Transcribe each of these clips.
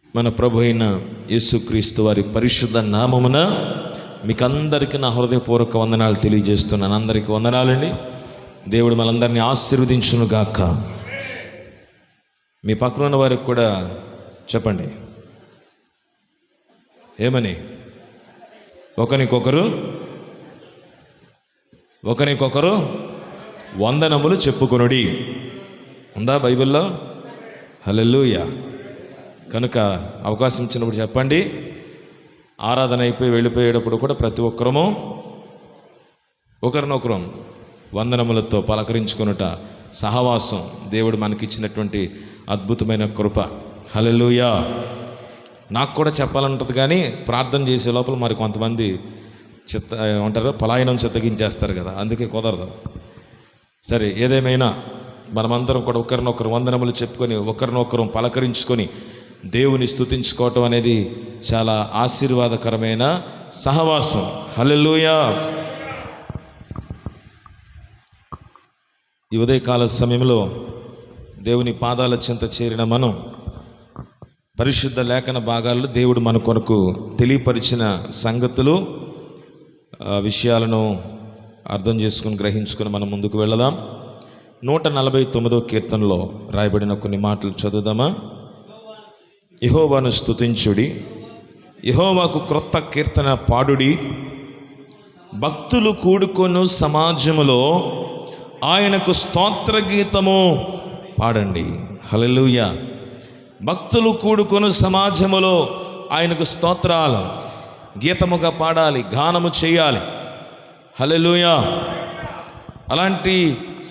మన ప్రభు అయిన యేసుక్రీస్తు వారి పరిశుద్ధ నామమున మీకు అందరికీ నా హృదయపూర్వక వందనాలు తెలియజేస్తున్నాను. అందరికీ వందనాలండి. దేవుడు మనందరినీ ఆశీర్వదించును గాక. మీ పక్కన ఉన్న వారికి కూడా చెప్పండి, ఏమని? ఒకరికొకరు వందనములు చెప్పుకొనుడి. ఉందా బైబిల్లో? హల్లెలూయా. కనుక అవకాశం ఇచ్చినప్పుడు చెప్పండి. ఆరాధన అయిపోయి వెళ్ళిపోయేటప్పుడు కూడా ప్రతి ఒక్కరము ఒకరినొకరం వందనములతో పలకరించుకొనుట సహవాసం దేవుడు మనకిచ్చినటువంటి అద్భుతమైన కృప. హల్లెలూయా. నాకు కూడా చెప్పాలంటుంది, కానీ ప్రార్థన చేసే లోపల మరి కొంతమంది ఉంటారు, పలాయనం చిత్తగించేస్తారు కదా, అందుకే కుదరదు. సరే, ఏదేమైనా మనమందరం కూడా ఒకరినొకరు వందనములు చెప్పుకొని ఒకరినొకరు పలకరించుకొని దేవుని స్తుతించుకోవటం అనేది చాలా ఆశీర్వాదకరమైన సహవాసం. హల్లెలూయా. ఈ ఉదయకాల సమయంలో దేవుని పాదాల చెంత చేరిన మనం పరిశుద్ధ లేఖన భాగాల్లో దేవుడు మన కొరకు తెలియపరిచిన సంగతులు, విషయాలను అర్థం చేసుకుని గ్రహించుకుని మనం ముందుకు వెళదాం. 149వ కీర్తనలో రాయబడిన కొన్ని మాటలు చదువుదామా? యెహోవాను స్తుతించుడి, యెహోవాకు క్రొత్త కీర్తన పాడుడి, భక్తులు కూడుకొను సమాజములో ఆయనకు స్తోత్ర గీతము పాడండి. హల్లెలూయా. భక్తులు కూడుకొను సమాజములో ఆయనకు స్తోత్రాలు గీతముగా పాడాలి, గానము చేయాలి. హల్లెలూయా. అలాంటి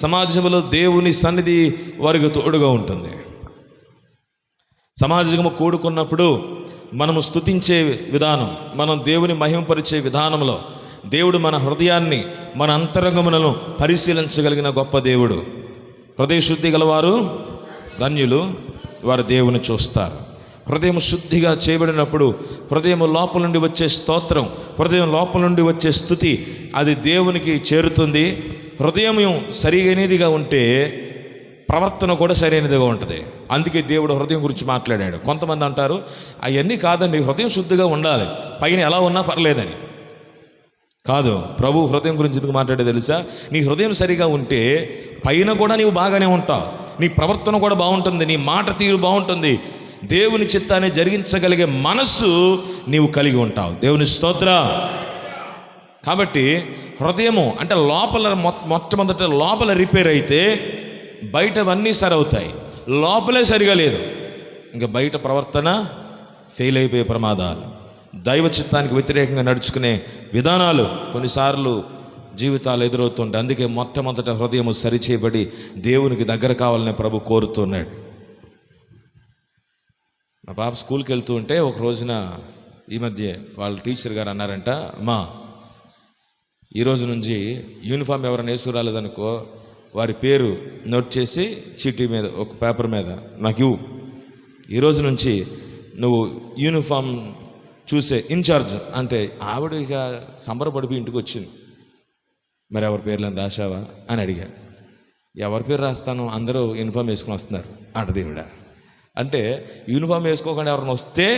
సమాజంలో దేవుని సన్నిధి వారికి తోడుగా ఉంటుంది. సమాజము కూడుకున్నప్పుడు మనము స్తుతించే విధానం, మనం దేవుని మహిమపరిచే విధానంలో దేవుడు మన హృదయాన్ని, మన అంతరంగములను పరిశీలించగలిగిన గొప్ప దేవుడు. హృదయ శుద్ధి గలవారు ధన్యులు, వారు దేవుని చూస్తారు. హృదయం శుద్ధిగా చేయబడినప్పుడు హృదయం లోపల నుండి వచ్చే స్తోత్రం, హృదయం లోపల నుండి వచ్చే స్తుతి అది దేవునికి చేరుతుంది. హృదయం సరైనదిగా ఉంటే ప్రవర్తన కూడా సరైనదిగా ఉంటుంది. అందుకే దేవుడు హృదయం గురించి మాట్లాడాడు. కొంతమంది అంటారు, అవన్నీ కాదండి, హృదయం శుద్ధిగా ఉండాలి, పైన ఎలా ఉన్నా పర్లేదని. కాదు, ప్రభు హృదయం గురించి ఎందుకు మాట్లాడే తెలుసా? నీ హృదయం సరిగా ఉంటే పైన కూడా నీవు బాగానే ఉంటావు, నీ ప్రవర్తన కూడా బాగుంటుంది, నీ మాట తీరు బాగుంటుంది, దేవుని చిత్తాన్ని జరిగించగలిగే మనస్సు నీవు కలిగి ఉంటావు. దేవుని స్తోత్ర. కాబట్టి హృదయము అంటే లోపల మొట్టమొదట లోపల రిపేర్ అయితే బయటవన్నీ సరవుతాయి. లోపలే సరిగా లేదు, ఇంకా బయట ప్రవర్తన ఫెయిల్ అయిపోయే ప్రమాదాలు, దైవ చిత్తానికి వ్యతిరేకంగా నడుచుకునే విధానాలు కొన్నిసార్లు జీవితాలు ఎదురవుతుంటాయి. అందుకే మొట్టమొదట హృదయము సరిచేయబడి దేవునికి దగ్గర కావాలని ప్రభు కోరుతున్నాడు. మా పాప స్కూల్కి వెళ్తూ ఉంటే ఒక రోజున ఈ మధ్య వాళ్ళ టీచర్ గారు అన్నారంట, అమ్మా ఈరోజు నుంచి యూనిఫామ్ ఎవరైనా వేసుకురాలేదనుకో వారి పేరు నోట్ చేసి చీటీ మీద ఒక పేపర్ మీద నాకు ఇవ్వు. ఈరోజు నుంచి నువ్వు యూనిఫామ్ చూసే ఇన్ఛార్జ్ అంటే ఆవిడ ఇక సంబరపడిపోయి ఇంటికి వచ్చింది. మరి ఎవరి పేర్లను రాశావా అని అడిగాను. ఎవరి పేరు రాస్తాను, అందరూ యూనిఫామ్ వేసుకుని వస్తున్నారు అంటది ఈవిడ. అంటే యూనిఫామ్ వేసుకోకుండా ఎవరిని వస్తే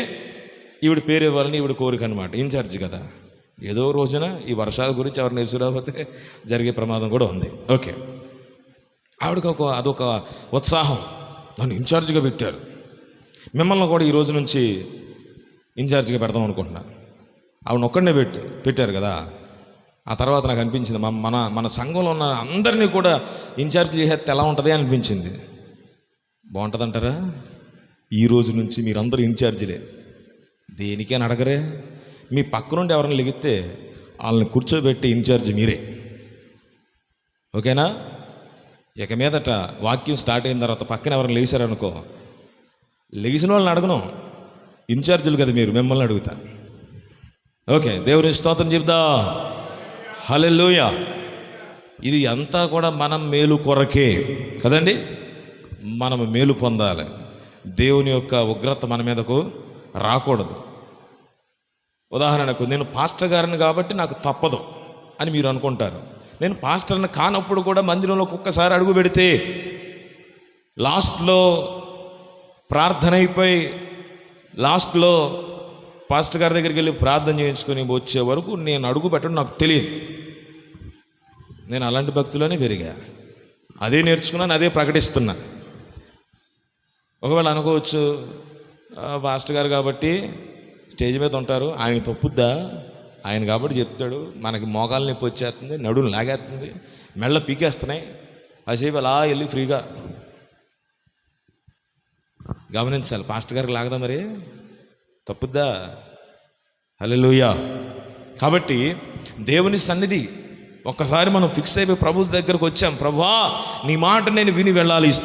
ఈవిడ పేరు ఇవ్వాలని ఈవిడ కోరిక అనమాట. ఇన్ఛార్జ్ కదా, ఏదో రోజున ఈ వర్షాల గురించి ఎవరిని వేసుకురాకపోతే జరిగే ప్రమాదం కూడా ఉంది. ఓకే, ఆవిడకి అదొక ఉత్సాహం, నన్ను ఇన్ఛార్జ్గా పెట్టారు, మిమ్మల్ని కూడా ఈ రోజు నుంచి ఇన్ఛార్జ్గా పెడదాం అనుకుంటున్నా. ఆవిడ ఒక్కడనే పెట్టారు కదా. ఆ తర్వాత నాకు అనిపించింది, మన సంఘంలో ఉన్న అందరినీ కూడా ఇన్ఛార్జ్ చేసేస్తే ఎలా ఉంటుంది అనిపించింది. బాగుంటుందంటారా? ఈ రోజు నుంచి మీరందరూ ఇన్ఛార్జీలే, దేనికే అని అడగరే. మీ పక్క నుండి ఎవరిని లెగిస్తే వాళ్ళని కూర్చోబెట్టి ఇన్ఛార్జ్ మీరే. ఓకేనా? ఇక మీదట వాక్యం స్టార్ట్ అయిన తర్వాత పక్కన ఎవరిని లేచారనుకో, లెగిసిన వాళ్ళని అడగను, ఇన్ఛార్జీలు కదా మీరు, మిమ్మల్ని అడుగుతా. ఓకే, దేవుని స్తోత్రం చెప్దా. హల్లెలూయా. ఇది అంతా కూడా మనం మేలు కొరకే కదండి, మనం మేలు పొందాలి. దేవుని యొక్క ఉగ్రత మన మీదకు రాకూడదు. ఉదాహరణకు నేను పాస్టర్ గారిని కాబట్టి నాకు తప్పదు అని మీరు అనుకుంటారు. నేను పాస్టర్ని కానప్పుడు కూడా మందిరంలోకి ఒక్కసారి అడుగు పెడితే లాస్ట్లో ప్రార్థన అయిపోయి లాస్ట్లో పాస్టర్ గారి దగ్గరికి వెళ్ళి ప్రార్థన చేయించుకొని వచ్చే వరకు నేను అడుగు పెట్టడం నాకు తెలియదు. నేను అలాంటి భక్తిలోనే పెరిగా, అదే నేర్చుకున్నాను, అదే ప్రకటిస్తున్నా. ఒకవేళ అనుకోవచ్చు, పాస్టర్ గారు కాబట్టి స్టేజ్ మీద ఉంటారు, ఆయనకి తప్పుద్దా, ఆయన కాబట్టి చెప్తాడు, మనకి మోకాలు నొప్పి వచ్చేస్తుంది, నడుము లాగేస్తుంది, మెళ్ళ పీకేస్తున్నాయి, కాసేపు అలా వెళ్ళి ఫ్రీగా. గమనించాలి, పాస్టర్ గారికి లాగదా మరి, తప్పుద్దా? హల్లెలూయా. కాబట్టి దేవుని సన్నిధి ఒక్కసారి మనం ఫిక్స్ అయిపోయి ప్రభు దగ్గరకు వచ్చాం. ప్రభువా, నీ మాట నేను విని వెళ్ళాలి, ఈ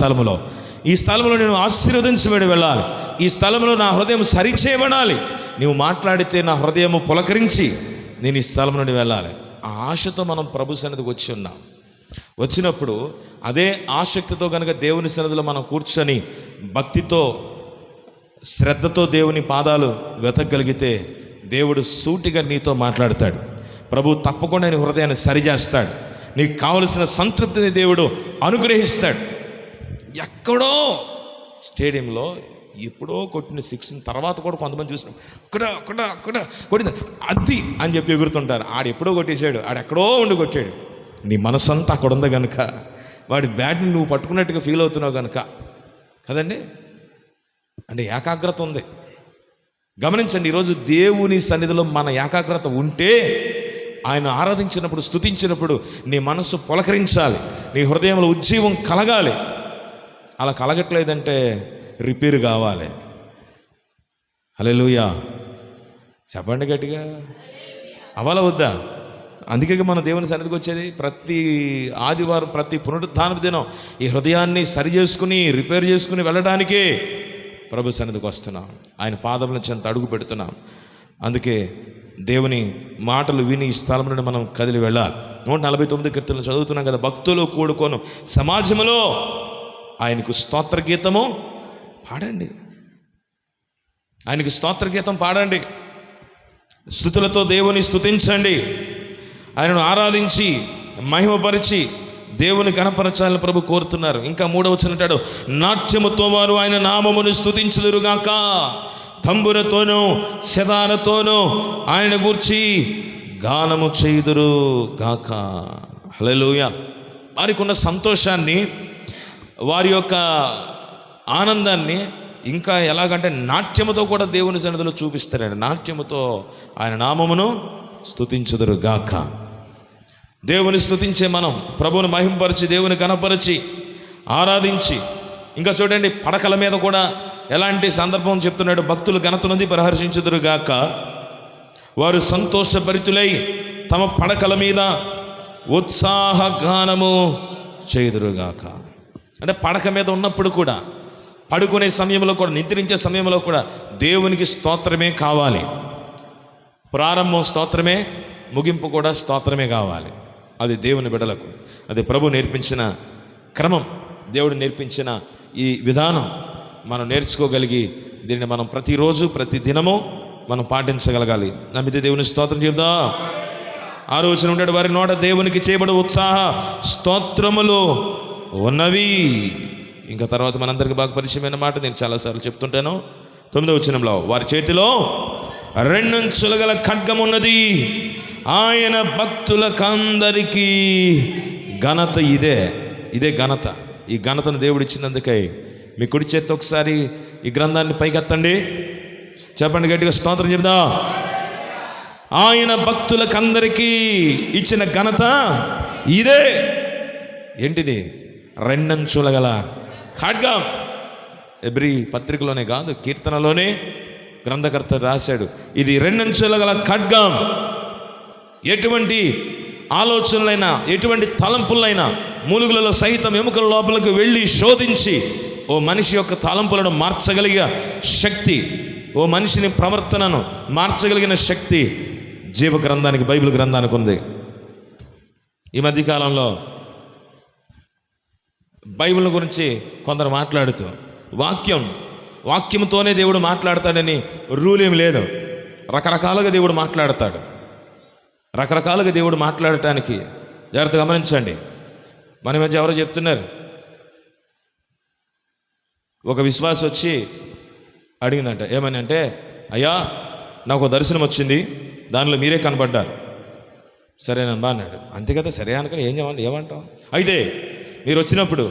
స్థలంలో నేను ఆశీర్వదించబడి వెళ్ళాలి, ఈ స్థలంలో నా హృదయం సరిచేయబడాలి, నీవు మాట్లాడితే నా హృదయం పులకరించి నేను ఈ స్థలం నుండి వెళ్ళాలి. ఆ ఆశతో మనం ప్రభు సన్నిధికి వచ్చి ఉన్నాం. వచ్చినప్పుడు అదే ఆసక్తితో కనుక దేవుని సన్నిధిలో మనం కూర్చొని భక్తితో శ్రద్ధతో దేవుని పాదాలు వెతకగలిగితే దేవుడు సూటిగా నీతో మాట్లాడతాడు. ప్రభు తప్పకుండా నీ హృదయాన్ని సరిచేస్తాడు. నీకు కావలసిన సంతృప్తిని దేవుడు అనుగ్రహిస్తాడు. ఎక్కడో స్టేడియంలో ఎప్పుడో కొట్టిన 6 తర్వాత కూడా కొంతమంది చూసినాం, అక్కడ కొట్టింది అది అని చెప్పి ఎగురుతుంటారు. ఆడెప్పుడో కొట్టేశాడు, ఆడెక్కడో ఉండి కొట్టాడు. నీ మనసంతా అక్కడ ఉంది కనుక, వాడి బ్యాట్ని నువ్వు పట్టుకున్నట్టుగా ఫీల్ అవుతున్నావు కనుక కదండి. అంటే ఏకాగ్రత ఉంది. గమనించండి, ఈరోజు దేవుని సన్నిధిలో మన ఏకాగ్రత ఉంటే, ఆయన ఆరాధించినప్పుడు స్తుతించినప్పుడు నీ మనస్సు పులకరించాలి, నీ హృదయంలో ఉజ్జీవం కలగాలి. అలా కలగట్లేదంటే రిపేర్ కావాలి. హల్లెలూయా చెప్పండి గట్టిగా, అవ్వాలా వద్దా? అందుకే మన దేవుని సన్నిధికి వచ్చేది. ప్రతి ఆదివారం, ప్రతి పునరుద్ధాన దినం ఈ హృదయాన్ని సరి చేసుకుని రిపేర్ చేసుకుని వెళ్ళడానికే ప్రభు సన్నిధికి వస్తున్నాం. ఆయన పాదముల చెంత అడుగు పెడుతున్నాం. అందుకే దేవుని మాటలు విని ఈ స్థలం నుండి మనం కదిలి వెళ్ళాలి. 149 కీర్తనలు చదువుతున్నాం కదా, భక్తులు కూడుకోను సమాజంలో ఆయనకు స్తోత్ర గీతము పాడండి, ఆయనకి స్తోత్ర గీతం పాడండి, స్తుతులతో దేవుని స్తుతించండి, ఆయనను ఆరాధించి మహిమపరిచి దేవుని కనపరచాలని ప్రభు కోరుతున్నారు. ఇంకా 3వ వచనం అంటాడు, నాట్యముతో వారు ఆయన నామమును స్తుతించుదురుగాక, తంబురతోనూ శతారతోనూ ఆయన గూర్చి గానము చేయుదురు గాక. హల్లెలూయా. వారికి ఉన్న సంతోషాన్ని, వారి యొక్క ఆనందాన్ని ఇంకా ఎలాగంటే నాట్యముతో కూడా దేవుని సన్నిధిలో చూపిస్తారండి. నాట్యముతో ఆయన నామమును స్తుతించుదురు గాక. దేవుని స్తుతించే మనం ప్రభువుని మహింపరిచి దేవుని కనపరిచి ఆరాధించి, ఇంకా చూడండి పడకల మీద కూడా ఎలాంటి సందర్భం చెప్తున్నాడు, భక్తులు ఘనతనుంది ప్రహర్షించుదురు గాక, వారు సంతోషభరితులై తమ పడకల మీద ఉత్సాహగానము చేయుదురుగాక. అంటే పడక మీద ఉన్నప్పుడు కూడా, పడుకునే సమయంలో కూడా, నిద్రించే సమయంలో కూడా దేవునికి స్తోత్రమే కావాలి. ప్రారంభం స్తోత్రమే, ముగింపు కూడా స్తోత్రమే కావాలి. అది దేవుని బిడ్డలకు, అది ప్రభు నేర్పించిన క్రమం, దేవుడు నేర్పించిన ఈ విధానం మనం నేర్చుకోగలిగి దీన్ని మనం ప్రతిరోజు ప్రతి దినము మనం పాటించగలగాలి. నమ్మితే దేవుని స్తోత్రం చెప్దాం. 6వ వచనం ఉంటాడు, వారి నోట దేవునికి చేయబడు ఉత్సాహ స్తోత్రములు ఉన్నవి. ఇంకా తర్వాత మనందరికీ బాగా పరిచయమైన మాట, నేను చాలాసార్లు చెప్తుంటాను. 9వ వచనంలో, వారి చేతిలో 2 అంచులు గల ఖడ్గం ఉన్నది, ఆయన భక్తులకందరికీ ఘనత. ఇదే ఘనత. ఈ ఘనతను దేవుడు ఇచ్చినందుకై మీ కుడి చేతి ఒకసారి ఈ గ్రంథాన్ని పైకెత్తండి, చెప్పండి గట్టిగా స్తోత్రం చెప్దా. ఆయన భక్తులకందరికీ ఇచ్చిన ఘనత ఇదే. ఏంటిది? 2 అంచుల గల ఖడ్గం. ఎబ్రీ పత్రికలోనే కాదు, కీర్తనలోనే గ్రంథకర్త రాశాడు, ఇది 2 అంచుల గల ఖడ్గం. ఎటువంటి ఆలోచనలైనా, ఎటువంటి తలంపులైనా, మూలుగులలో సైతం ఎముకల లోపలికి వెళ్ళి శోధించి ఓ మనిషి యొక్క తలంపులను మార్చగలిగే శక్తి, ఓ మనిషిని ప్రవర్తనను మార్చగలిగిన శక్తి జీవ గ్రంథానికి, బైబిల్ గ్రంథానికి ఉంది. ఈ మధ్యకాలంలో బైబిల్ గురించి కొందరు మాట్లాడుతూ, వాక్యంతోనే దేవుడు మాట్లాడతాడని రూల్ ఏమి లేదు. రకరకాలుగా దేవుడు మాట్లాడతాడు. రకరకాలుగా దేవుడు మాట్లాడటానికి జాగ్రత్త గమనించండి. మన మధ్య ఎవరో చెప్తున్నారు, ఒక విశ్వాసి వచ్చి అడిగిందంట. ఏమని అంటే, అయ్యా నాకు దర్శనం వచ్చింది, దానిలో మీరే కనబడ్డారు. సరేనమ్మా అన్నాడు. అంతే కదా, సరే అనుకుని ఏమంటాం. అయితే మీరు వచ్చినప్పుడు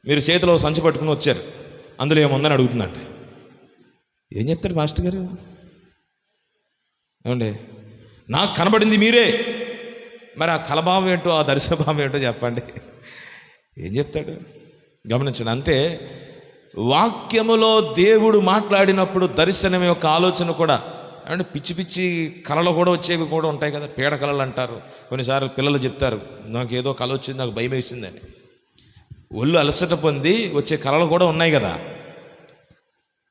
మీరు చేతిలో సంచి పట్టుకుని వచ్చారు, అందులో ఏముందని అడుగుతుందంట. ఏం చెప్తాడు మాస్టర్ గారు? ఏమండి, నాకు కనబడింది మీరే, మరి ఆ కలభావం ఏంటో ఆ దర్శనభావం ఏంటో చెప్పండి. ఏం చెప్తాడు? గమనించండి. అంటే వాక్యములో దేవుడు మాట్లాడినప్పుడు దర్శనం యొక్క ఆలోచన కూడా, అంటే పిచ్చి పిచ్చి కళలు కూడా వచ్చేవి కూడా ఉంటాయి కదా, పీడ కళలు అంటారు. కొన్నిసార్లు పిల్లలు చెప్తారు, నాకు ఏదో కళ వచ్చింది, నాకు భయం వేసిందని. ఒళ్ళు అలసట పొంది వచ్చే కళలు కూడా ఉన్నాయి కదా.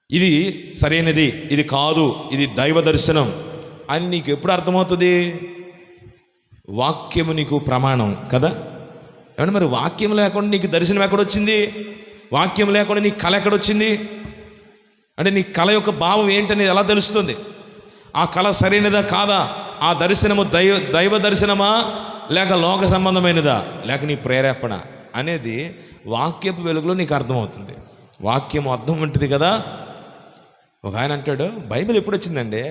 ఇది సరైనది, ఇది కాదు, ఇది దైవ దర్శనం అని నీకు ఎప్పుడు అర్థమవుతుంది? వాక్యము నీకు ప్రమాణం కదా. ఏమంటే మరి వాక్యం లేకుండా నీకు దర్శనం ఎక్కడొచ్చింది? వాక్యం లేకుండా నీ కళ ఎక్కడొచ్చింది? అంటే నీ కళ యొక్క భావం ఏంటనేది ఎలా తెలుస్తుంది? ఆ కళ సరైనదా కాదా? ఆ దర్శనము దైవ దర్శనమా లేక లోక సంబంధమైనదా లేక నీ ప్రేరేపణ అనేది వాక్యపు వెలుగులో నీకు అర్థమవుతుంది. వాక్యము అర్థం ఉంటుంది కదా. ఒక ఆయన అంటాడు, బైబిల్ ఎప్పుడు వచ్చిందండి?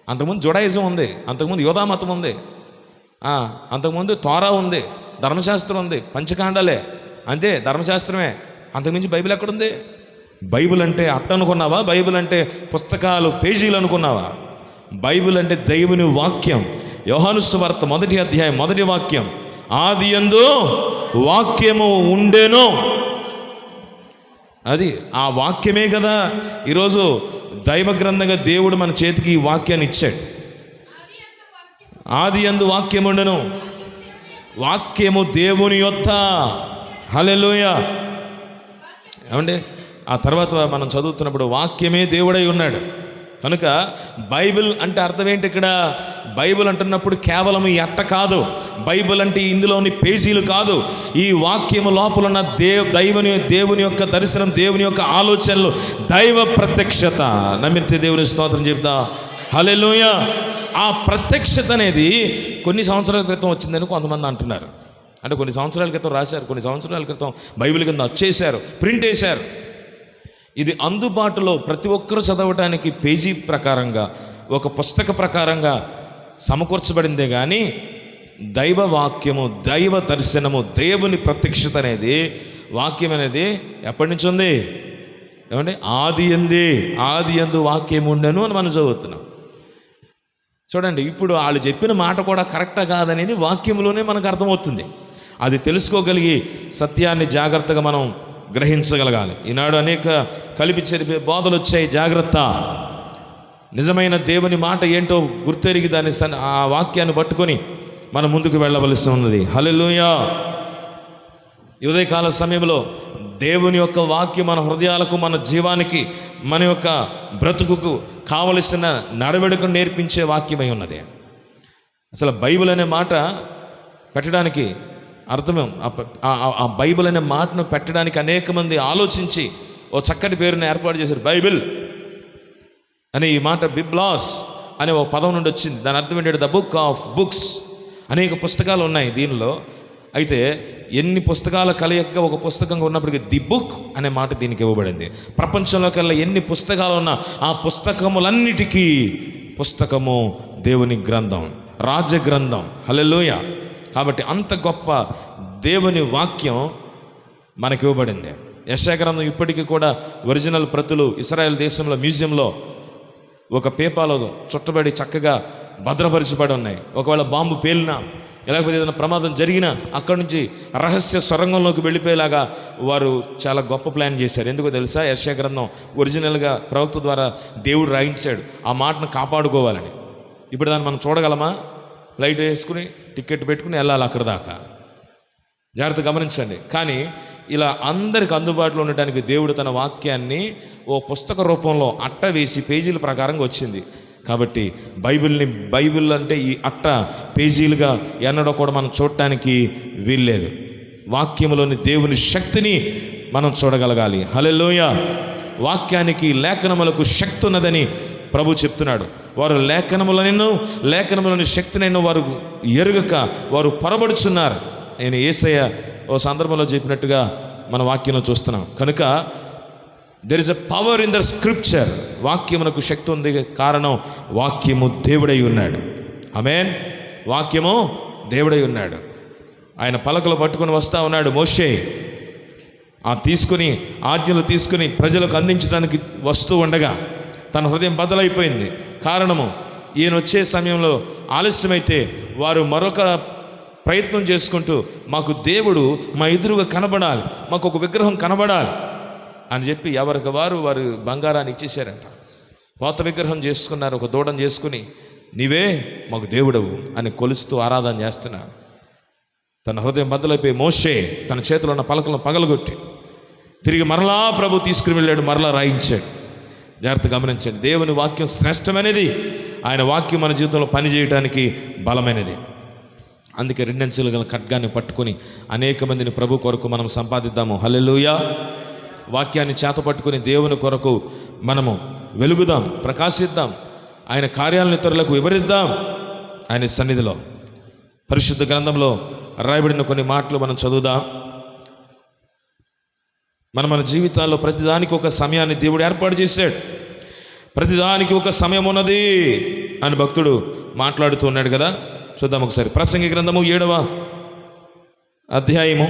అంతకుముందు జుడాయిజం ఉంది, అంతకుముందు యోధా మతం ఉంది, అంతకుముందు తోరా ఉంది, ధర్మశాస్త్రం ఉంది, పంచకాండాలే అంతే, ధర్మశాస్త్రమే. అంతకుమించి బైబిల్ ఎక్కడుంది? బైబిల్ అంటే అట్ట అనుకున్నావా? బైబిల్ అంటే పుస్తకాలు పేజీలు అనుకున్నావా? బైబిల్ అంటే దేవుని వాక్యం. యోహాను సువార్త 1వ అధ్యాయం 1వ వాక్యం, ఆదియందు వాక్యము ఉండెను. అది ఆ వాక్యమే కదా ఈరోజు దైవ గ్రంథంగా దేవుడు మన చేతికి ఈ వాక్యాన్ని ఇచ్చాడు. ఆదియందు వాక్యం ఉండెను, వాక్యము దేవుని యొద్ద. హల్లెలూయా. ఏమండి, ఆ తర్వాత మనం చదువుతున్నప్పుడు వాక్యమే దేవుడై ఉన్నాడు. కనుక బైబిల్ అంటే అర్థం ఏంటి? ఇక్కడ బైబిల్ అంటున్నప్పుడు కేవలం ఈ అట్ట కాదు, బైబిల్ అంటే ఇందులోని పేజీలు కాదు, ఈ వాక్యము లోపల ఉన్న దేవుని యొక్క దర్శనం, దేవుని యొక్క ఆలోచనలు, దైవ ప్రత్యక్షత. నమ్మితే దేవుని స్తోత్రం చెప్తా. హల్లెలూయా. ఆ ప్రత్యక్షత అనేది కొన్ని సంవత్సరాల క్రితం వచ్చిందని కొంతమంది అంటున్నారు. అంటే కొన్ని సంవత్సరాల క్రితం రాశారు, కొన్ని సంవత్సరాల క్రితం బైబిల్ కింద వచ్చేసారు, ప్రింట్ వేశారు. ఇది అందుబాటులో ప్రతి ఒక్కరూ చదవటానికి పేజీ ప్రకారంగా, ఒక పుస్తక ప్రకారంగా సమకూర్చబడిందే కానీ దైవ వాక్యము, దైవ దర్శనము, దేవుని ప్రత్యక్షత అనేది, వాక్యం అనేది ఎప్పటి నుంచి ఉంది? ఏమంటే ఆది యందు వాక్యం ఉండెను అని మనం చదువుతున్నాం. చూడండి, ఇప్పుడు వాళ్ళు చెప్పిన మాట కూడా కరెక్టా కాదనేది వాక్యంలోనే మనకు అర్థమవుతుంది. అది తెలుసుకోగలిగి సత్యాన్ని జాగ్రత్తగా మనం గ్రహించగలగాలి. ఈనాడు అనేక కలిపి చెరిపే బోధలు వచ్చాయి, జాగ్రత్త. నిజమైన దేవుని మాట ఏంటో గుర్తెరిగి దాన్ని ఆ వాక్యాన్ని పట్టుకొని మనం ముందుకు వెళ్ళవలసి ఉన్నది. హల్లెలూయా. ఉదయకాల సమయంలో దేవుని యొక్క వాక్యం మన హృదయాలకు, మన జీవానికి, మన యొక్క బ్రతుకుకు కావలసిన నడవడికను నేర్పించే వాక్యమై ఉన్నది. అసలు బైబిల్ అనే మాట పెట్టడానికి అర్థమే, ఆ బైబిల్ అనే మాటను పెట్టడానికి అనేక మంది ఆలోచించి ఓ చక్కటి పేరుని ఏర్పాటు చేశారు. బైబిల్ అనే ఈ మాట బిబ్లాస్ అనే ఒక పదం నుండి వచ్చింది. దాని అర్థం ఏంటంటే ద బుక్ ఆఫ్ బుక్స్. అనేక పుస్తకాలు ఉన్నాయి దీనిలో. అయితే ఎన్ని పుస్తకాల కలయికగా ఒక పుస్తకంగా ఉన్నప్పటికీ ది బుక్ అనే మాట దీనికి ఇవ్వబడింది. ప్రపంచంలో కల్లా ఎన్ని పుస్తకాలు ఉన్నా ఆ పుస్తకములన్నిటికీ పుస్తకము దేవుని గ్రంథం, రాజగ్రంథం. హల్లెలూయా. కాబట్టి అంత గొప్ప దేవుని వాక్యం మనకి ఇవ్వబడింది. యెషయా గ్రంథం ఇప్పటికీ కూడా ఒరిజినల్ ప్రతులు ఇశ్రాయేల్ దేశంలో మ్యూజియంలో ఒక పేపాలో చుట్టబడి చక్కగా భద్రపరచబడి ఉన్నాయి. ఒకవేళ బాంబు పేలినా లేకపోతే ఏదైనా ప్రమాదం జరిగినా అక్కడి నుంచి రహస్య సొరంగంలోకి వెళ్ళిపోయేలాగా వారు చాలా గొప్ప ప్లాన్ చేశారు. ఎందుకో తెలుసా? యెషయా గ్రంథం ఒరిజినల్గా ప్రవక్త ద్వారా దేవుడు రాయించాడు ఆ మాటను కాపాడుకోవాలని. ఇప్పుడు దాన్ని మనం చూడగలమా? ఫ్లైట్ వేసుకుని టికెట్ పెట్టుకుని వెళ్ళాలి అక్కడ దాకా. జాగ్రత్త గమనించండి. కానీ ఇలా అందరికి అందుబాటులో ఉండటానికి దేవుడు తన వాక్యాన్ని ఓ పుస్తక రూపంలో అట్ట వేసి పేజీల ప్రకారంగా వచ్చింది. కాబట్టి బైబిల్ అంటే ఈ అట్ట పేజీలుగా ఎన్నడో కూడా మనం చూడటానికి వీల్లేదు. వాక్యంలోని దేవుని శక్తిని మనం చూడగలగాలి. హల్లెలూయా. వాక్యానికి, లేఖనములకు శక్తి ఉన్నదని ప్రభు చెప్తున్నాడు. వారు లేఖనములోని శక్తినైనా వారు ఎరుగక వారు పొరబడుచున్నారు. నేను యేసయ్య ఓ సందర్భంలో చెప్పినట్టుగా మన వాక్యంలో చూస్తున్నాం. కనుక there is a power in the scripture. వాక్యమునకు శక్తి ఉంది, కారణం వాక్యము దేవుడై ఉన్నాడు. ఆమేన్. వాక్యము దేవుడై ఉన్నాడు. ఆయన పలకలు పట్టుకొని వస్తూ ఉన్నాడు మోషే. తీసుకుని ఆజ్ఞలు తీసుకుని ప్రజలకు అందించడానికి వస్తూ ఉండగా తన హృదయం బదలైపోయింది. కారణము, ఈయన వచ్చే సమయంలో ఆలస్యమైతే వారు మరొక ప్రయత్నం చేసుకుంటూ మాకు దేవుడు మా ఎదురుగా కనబడాలి, మాకు ఒక విగ్రహం కనబడాలి అని చెప్పి ఎవరికి వారు బంగారాన్ని ఇచ్చేశారంట. పోత విగ్రహం చేసుకున్నారు, ఒక దూడను చేసుకుని నీవే మాకు దేవుడవు అని కొలుస్తూ ఆరాధన చేస్తున్నారు. తన హృదయం బద్దలైపోయి మోషే తన చేతిలో ఉన్న పలకలను పగలగొట్టి తిరిగి మరలా ప్రభు తీసుకుని వెళ్ళాడు, మరలా రాయించాడు. జాగ్రత్త గమనించండి, దేవుని వాక్యం శ్రేష్టమైనది. ఆయన వాక్యం మన జీవితంలో పనిచేయడానికి బలమైనది. అందుకే రెండంచెలు గల ఖడ్గాన్ని పట్టుకొని అనేక మందిని ప్రభు కొరకు మనం సంపాదిద్దాము. హల్లెలూయా. వాక్యాన్ని చేత పట్టుకుని దేవుని కొరకు మనము వెలుగుదాం, ప్రకాశిద్దాం, ఆయన కార్యాలను ఇతరులకు వివరిద్దాం. ఆయన సన్నిధిలో పరిశుద్ధ గ్రంథంలో రాయబడిన కొన్ని మాటలు మనం చదువుదాం. మన జీవితాల్లో ప్రతిదానికి ఒక సమయాన్ని దేవుడు ఏర్పాటు చేశాడు. ప్రతిదానికి ఒక సమయం ఉన్నది అని భక్తుడు మాట్లాడుతూ ఉన్నాడు కదా. చూద్దాం ఒకసారి. ప్రసంగి గ్రంథము 7వ అధ్యాయము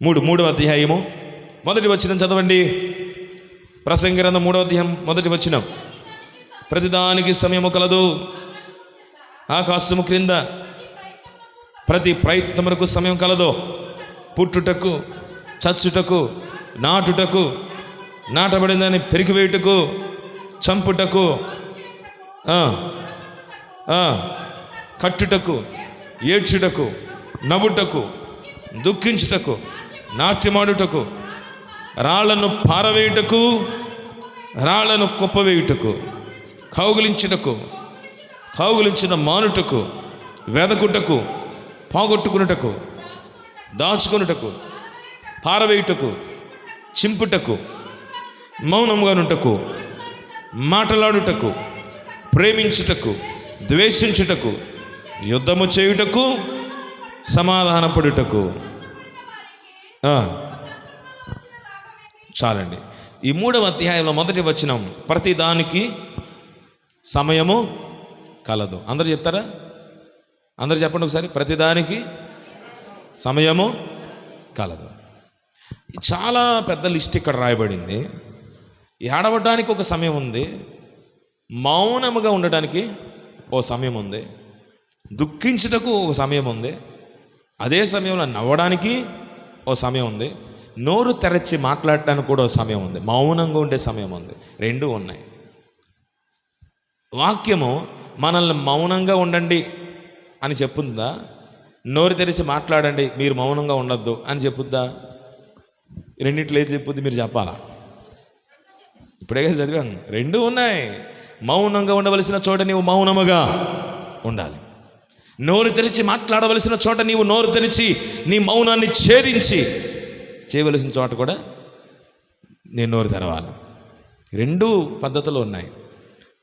3వ అధ్యాయము 1వ వచనం చదవండి. ప్రసంగి గ్రంథం 3వ అధ్యాయం 1వ వచనం. ప్రతిదానికి సమయము కలదు, ఆకాశము క్రింద ప్రతి ప్రయత్నమునకు సమయం కలదు. పుట్టుటకు, చచ్చుటకు, నాటుటకు, నాటబడిందని పెరికివేయుటకు, చంపుటకు, కట్టుటకు, ఏడ్చుటకు, నవ్వుటకు, దుఃఖించుటకు, నాట్యమాడుటకు, రాళ్లను పారవేయుటకు, రాళ్లను కుప్పవేయుటకు, కౌగిలించుటకు, కౌగిలించిన మానుటకు, వెదకుటకు, పోగొట్టుకునుటకు, దాచుకొనుటకు, పారవేయుటకు, చింపుటకు, మౌనముగానుటకు, మాటలాడుటకు, ప్రేమించుటకు, ద్వేషించుటకు, యుద్ధము చేయుటకు, సమాధానపడుటకు. చాలండి. ఈ 3వ అధ్యాయంలో 1వ వచనం, ప్రతిదానికి సమయము కలదు. అందరు చెప్తారా? అందరు చెప్పండి ఒకసారి. ప్రతిదానికి సమయము కలదు. చాలా పెద్ద లిస్ట్ ఇక్కడ రాయబడింది. ఏడవడానికి ఒక సమయం ఉంది, మౌనముగా ఉండటానికి ఓ సమయం ఉంది, దుఃఖించుటకు ఒక సమయం ఉంది, అదే సమయంలో నవ్వడానికి ఓ సమయం ఉంది, నోరు తెరచి మాట్లాడటానికి కూడా ఓ సమయం ఉంది, మౌనంగా ఉండే సమయం ఉంది. రెండూ ఉన్నాయి. వాక్యము మనల్ని మౌనంగా ఉండండి అని చెప్పుద్దా? నోరు తెరిచి మాట్లాడండి, మీరు మౌనంగా ఉండొద్దు అని చెప్పుద్దా? రెండింటిలో ఏది చెప్పుద్ది మీరు చెప్పాలా? ఇప్పుడే చదివాను. రెండూ ఉన్నాయి. మౌనంగా ఉండవలసిన చోట నీవు మౌనముగా ఉండాలి. నోరు తెరిచి మాట్లాడవలసిన చోట నీవు నోరు తెరిచి నీ మౌనాన్ని ఛేదించి చేయవలసిన చోట కూడా నేను నోరు తెరవాలి. రెండూ పద్ధతులు ఉన్నాయి.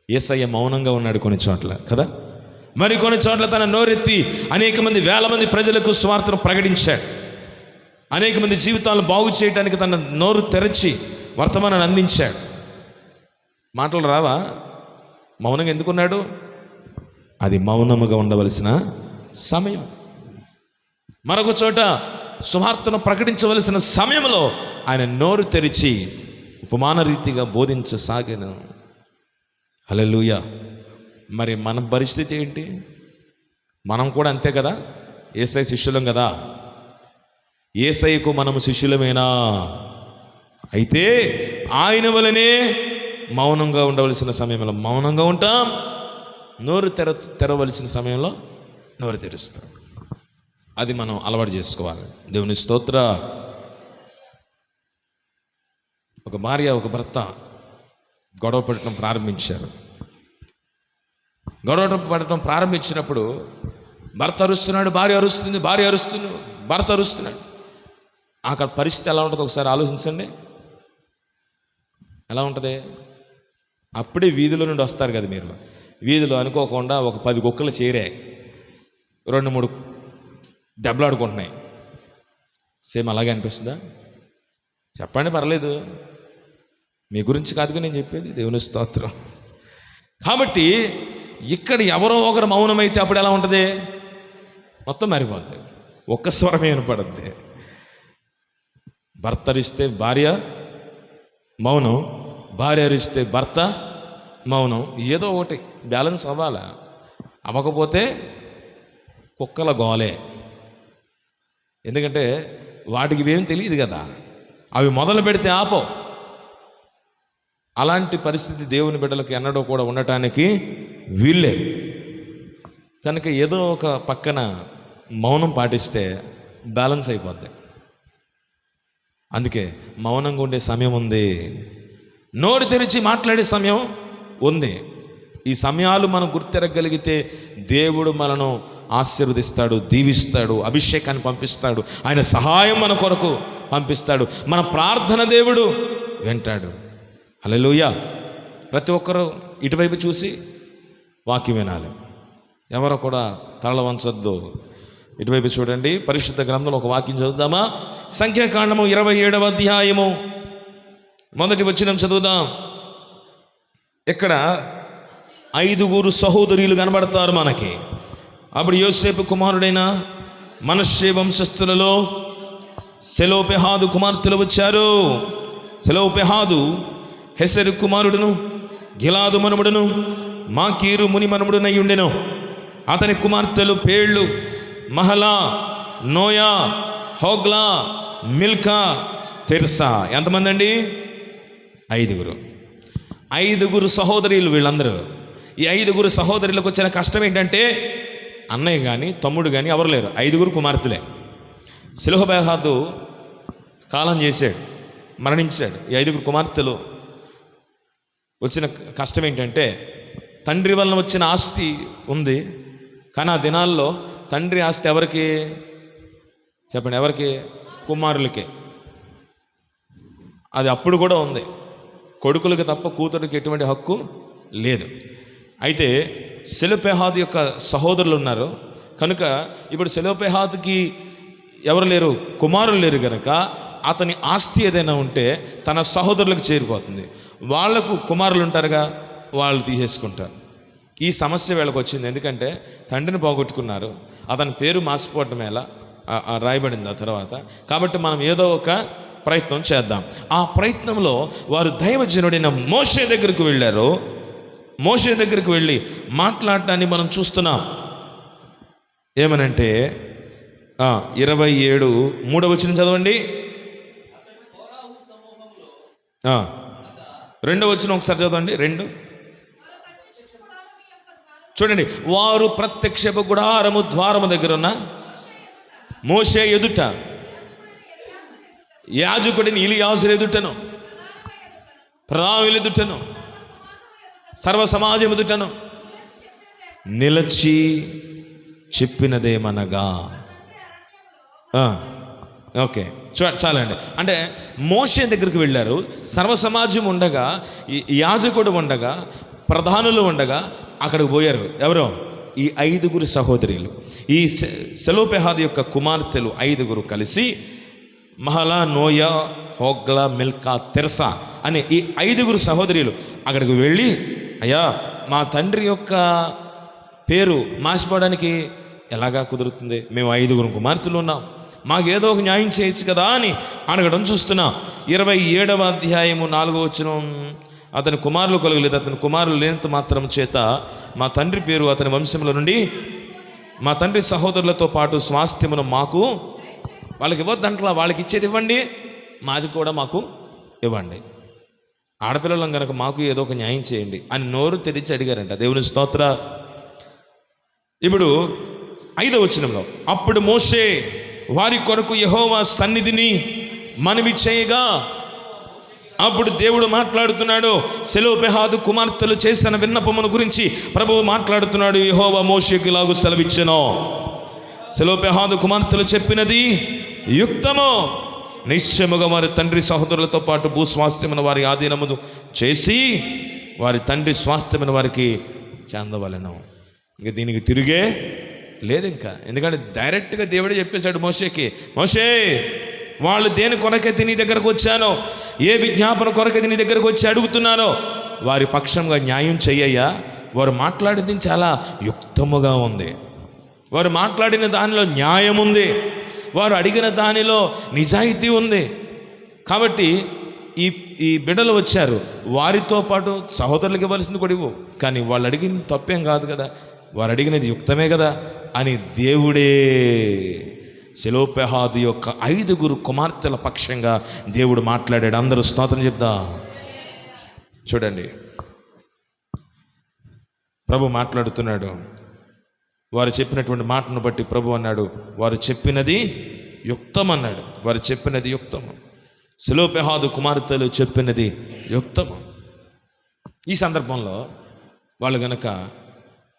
యేసయ్య మౌనంగా ఉన్నాడు కొన్ని చోట్ల కదా, మరి కొన్ని చోట్ల తన నోరెత్తి అనేక మంది, వేల మంది ప్రజలకు స్వార్థను ప్రకటించాడు. అనేక మంది జీవితాలను బాగు చేయడానికి తన నోరు తెరచి వర్తమానాన్ని అందించాడు. మాటలు రావా? మౌనంగా ఎందుకున్నాడు? అది మౌనముగా ఉండవలసిన సమయం. మరొక చోట సువార్తను ప్రకటించవలసిన సమయంలో ఆయన నోరు తెరిచి ఉపమాన రీతిగా బోధించసాగాను. హల్లెలూయా. మరి మన పరిస్థితి ఏంటి? మనం కూడా అంతే కదా, యేసయ్య శిష్యులం కదా. యేసయ్యకు మనము శిష్యులమేనా? అయితే ఆయన వలనే మౌనంగా ఉండవలసిన సమయంలో మౌనంగా ఉంటాం, నోరు తెరవలసిన సమయంలో నోరు తెరుస్తాం. అది మనం అలవాటు చేసుకోవాలి. దేవుని స్తోత్ర. ఒక భార్య ఒక భర్త గొడవ పడటం ప్రారంభించారు. గొడవ పడటం ప్రారంభించినప్పుడు భర్త అరుస్తున్నాడు, భార్య అరుస్తుంది, భార్య అరుస్తుంది, భర్త అరుస్తున్నాడు. అక్కడ పరిస్థితి ఎలా ఉంటుందో ఒకసారి ఆలోచించండి. ఎలా ఉంటుంది? అప్పుడే వీధిలో నుండి వస్తారు కదా మీరు. వీధిలో అనుకోకుండా ఒక 10 కుక్కలు చేరాయి, 2-3 దెబ్బలాడుకుంటున్నాయి. సేమ్ అలాగే అనిపిస్తుందా? చెప్పండి, పర్లేదు. మీ గురించి కాదుగా నేను చెప్పేది, దేవుని స్తోత్రం. కాబట్టి ఇక్కడ ఎవరో ఒకరు మౌనమైతే అప్పుడు ఎలా ఉంటుంది? మొత్తం మారిపోద్ది, ఒక్క స్వరమే వినపడుద్ది. భర్త అరిస్తే భార్య మౌనం, భార్య అరిస్తే భర్త మౌనం. ఏదో ఒకటి బ్యాలెన్స్ అవ్వాలా. అవ్వకపోతే కుక్కల గోలే. ఎందుకంటే వాటికి ఇవేం తెలియదు కదా, అవి మొదలు పెడితే ఆపో. అలాంటి పరిస్థితి దేవుని బిడ్డలకు ఎన్నడూ కూడా ఉండటానికి వీళ్ళే. కనుక ఏదో ఒక పక్కన మౌనం పాటిస్తే బ్యాలెన్స్ అయిపోద్ది. అందుకే మౌనంగా ఉండే సమయం ఉంది, నోరు తెరిచి మాట్లాడే సమయం ఉంది. ఈ సమయాలు మనం గుర్తెరగలిగితే దేవుడు మనను ఆశీర్వదిస్తాడు, దీవిస్తాడు, అభిషేకాన్ని పంపిస్తాడు, ఆయన సహాయం మన కొరకు పంపిస్తాడు, మన ప్రార్థన దేవుడు వింటాడు. హల్లెలూయా. ప్రతి ఒక్కరూ ఇటువైపు చూసి వాక్యం వినాలి, ఎవరో కూడా తల వంచొద్దు. ఇటువైపు చూడండి. పరిశుద్ధ గ్రంథంలో ఒక వాక్యం చదువుదామా? సంఖ్యాకాండము 27వ అధ్యాయము 1వ వచనం చదువుదాం. ఇక్కడ 5 సహోదరులు కనబడతారు మనకి. అప్పుడు యోసేపు కుమారుడైన మనష్షే వంశస్థులలో సెలోపెహాదు కుమార్తెలు వచ్చారు. సెలోపెహాదు హెసెరు కుమారుడును, గిలాదు మనుమడును, మాకీరు ముని మనుమడునై ఉండెను. అతని కుమార్తెలు పేళ్ళు మహలా, నోయా, హోగ్లా, మిల్కా, తెర్సా. ఎంతమంది అండి? 5 సహోదరులు వీళ్ళందరూ. ఈ 5 సహోదరులకు వచ్చిన కష్టం ఏంటంటే అన్నయ్య కానీ తమ్ముడు కానీ ఎవరు లేరు, 5 కుమార్తెలే. సెలోపెహాదు కాలం చేశాడు, మరణించాడు. ఈ 5 కుమార్తెలు వచ్చిన కష్టం ఏంటంటే తండ్రి వలన వచ్చిన ఆస్తి ఉంది, కానీ ఆ దినాల్లో తండ్రి ఆస్తి ఎవరికి చెప్పండి? ఎవరికి? కుమారులకే. అది అప్పుడు కూడా ఉంది, కొడుకులకి తప్ప కూతురికి ఎటువంటి హక్కు లేదు. అయితే సెలోపెహాదు యొక్క సహోదరులు ఉన్నారు కనుక ఇప్పుడు సెలోపెహాదుకి ఎవరు లేరు, కుమారులు లేరు కనుక అతని ఆస్తి ఏదైనా ఉంటే తన సహోదరులకు చేరిపోతుంది. వాళ్లకు కుమారులు ఉంటారుగా, వాళ్ళు తీసేసుకుంటారు. ఈ సమస్య వీళ్ళకి వచ్చింది. ఎందుకంటే తండ్రిని పోగొట్టుకున్నారు, అతని పేరు మాసిపోవటం ఎలా రాయబడింది ఆ తర్వాత. కాబట్టి మనం ఏదో ఒక ప్రయత్నం చేద్దాం. ఆ ప్రయత్నంలో వారు దైవజనుడైన మోషే దగ్గరికి వెళ్ళారు. మోషే దగ్గరికి వెళ్ళి మాట్లాడటాన్ని మనం చూస్తున్నాం. ఏమనంటే 27 వచనం చదవండి. 2వ వచనం ఒకసారి చదవండి. 2 చూడండి. వారు ప్రత్యక్షపు గుడారము ద్వారము దగ్గర ఉన్న మోషే ఎదుట, యాజకుడిని ఎలియాజరు ఎదుటను, ప్రధానుల ఎదుటను, సర్వ సమాజం ఎదుటను నిలచి చెప్పినదేమనగా. ఓకే, చాలండి. అంటే మోషే దగ్గరికి వెళ్ళారు, సర్వ సమాజం ఉండగా, యాజకుడు ఉండగా, ప్రధానులు ఉండగా అక్కడికి పోయారు. ఎవరో? ఈ 5 సహోదరులు. ఈ సెలోపెహాదు యొక్క కుమార్తెలు 5 కలిసి మహలా, నోయా, హోగ్లా, మిల్కా, తెర్సా అనే ఈ 5 సహోదరులు అక్కడికి వెళ్ళి, అయ్యా మా తండ్రి యొక్క పేరు మార్చిపోవడానికి ఎలాగా కుదురుతుంది? మేము 5 కుమార్తెలు ఉన్నాం, మాకేదో ఒక న్యాయం చేయొచ్చు కదా అని అడగడం చూస్తున్నాం. 27వ అధ్యాయము 4వ వచనం. అతని కుమారులు కలగలేదు, అతని కుమారులు లేనంత మాత్రం చేత మా తండ్రి పేరు అతని వంశంలో నుండి మా తండ్రి సహోదరులతో పాటు స్వాస్థ్యమును మాకు, వాళ్ళకి ఇవ్వద్దంటలా, వాళ్ళకి ఇచ్చేది ఇవ్వండి, మాది కూడా మాకు ఇవ్వండి, ఆడపిల్లలం కనుక మాకు ఏదో ఒక న్యాయం చేయండి అని నోరు తెరిచి అడిగారంట. దేవుని స్తోత్ర. ఇప్పుడు 5వ వచనంలో, అప్పుడు మోషే వారి కొరకు యెహోవా సన్నిధిని మనవి చేయగా, అప్పుడు దేవుడు మాట్లాడుతున్నాడు. సెలోపెహాదు కుమార్తెలు చేసిన విన్నపమును గురించి ప్రభువు మాట్లాడుతున్నాడు. యెహోవా మోషేకి ఇలాగు సెలవిచ్చెను, సెలోపెహాదు కుమార్తెలు చెప్పినది యుక్తము, నిశ్చయముగా వారి తండ్రి సహోదరులతో పాటు భూస్వాస్థ్యమును వారి ఆధీనము చేసి వారి తండ్రి స్వాస్థ్యమును వారికి చెందవలెను. ఇక దీనికి తిరిగే లేదు ఇంకా. ఎందుకంటే డైరెక్ట్గా దేవుడే చెప్పేశాడు మోషేకి, మోషే వాళ్ళు దేని కొరకైతే నీ దగ్గరకు వచ్చానో, ఏ విజ్ఞాపన కొరకైతే నీ దగ్గరకు వచ్చి అడుగుతున్నానో వారి పక్షంగా న్యాయం చెయ్యయ్యా. వారు మాట్లాడింది చాలా యుక్తముగా ఉంది, వారు మాట్లాడిన దానిలో న్యాయం ఉంది, వారు అడిగిన దానిలో నిజాయితీ ఉంది. కాబట్టి ఈ బిడ్డలు వచ్చారు, వారితో పాటు సహోదరులకు ఇవ్వాల్సింది కూడా ఇవ్వు, కానీ వాళ్ళు అడిగింది తప్పేం కాదు కదా, వారు అడిగినది యుక్తమే కదా అని దేవుడే సెలోపెహాదు యొక్క 5 కుమార్తెల పక్షంగా దేవుడు మాట్లాడాడు. అందరూ స్తోత్రం చెప్దా. చూడండి, ప్రభు మాట్లాడుతున్నాడు. వారు చెప్పినటువంటి మాటను బట్టి ప్రభు అన్నాడు, వారు చెప్పినది యుక్తం అన్నాడు. వారు చెప్పినది యుక్తము, సెలోపెహాదు కుమార్తెలు చెప్పినది యుక్తము. ఈ సందర్భంలో వాళ్ళు గనక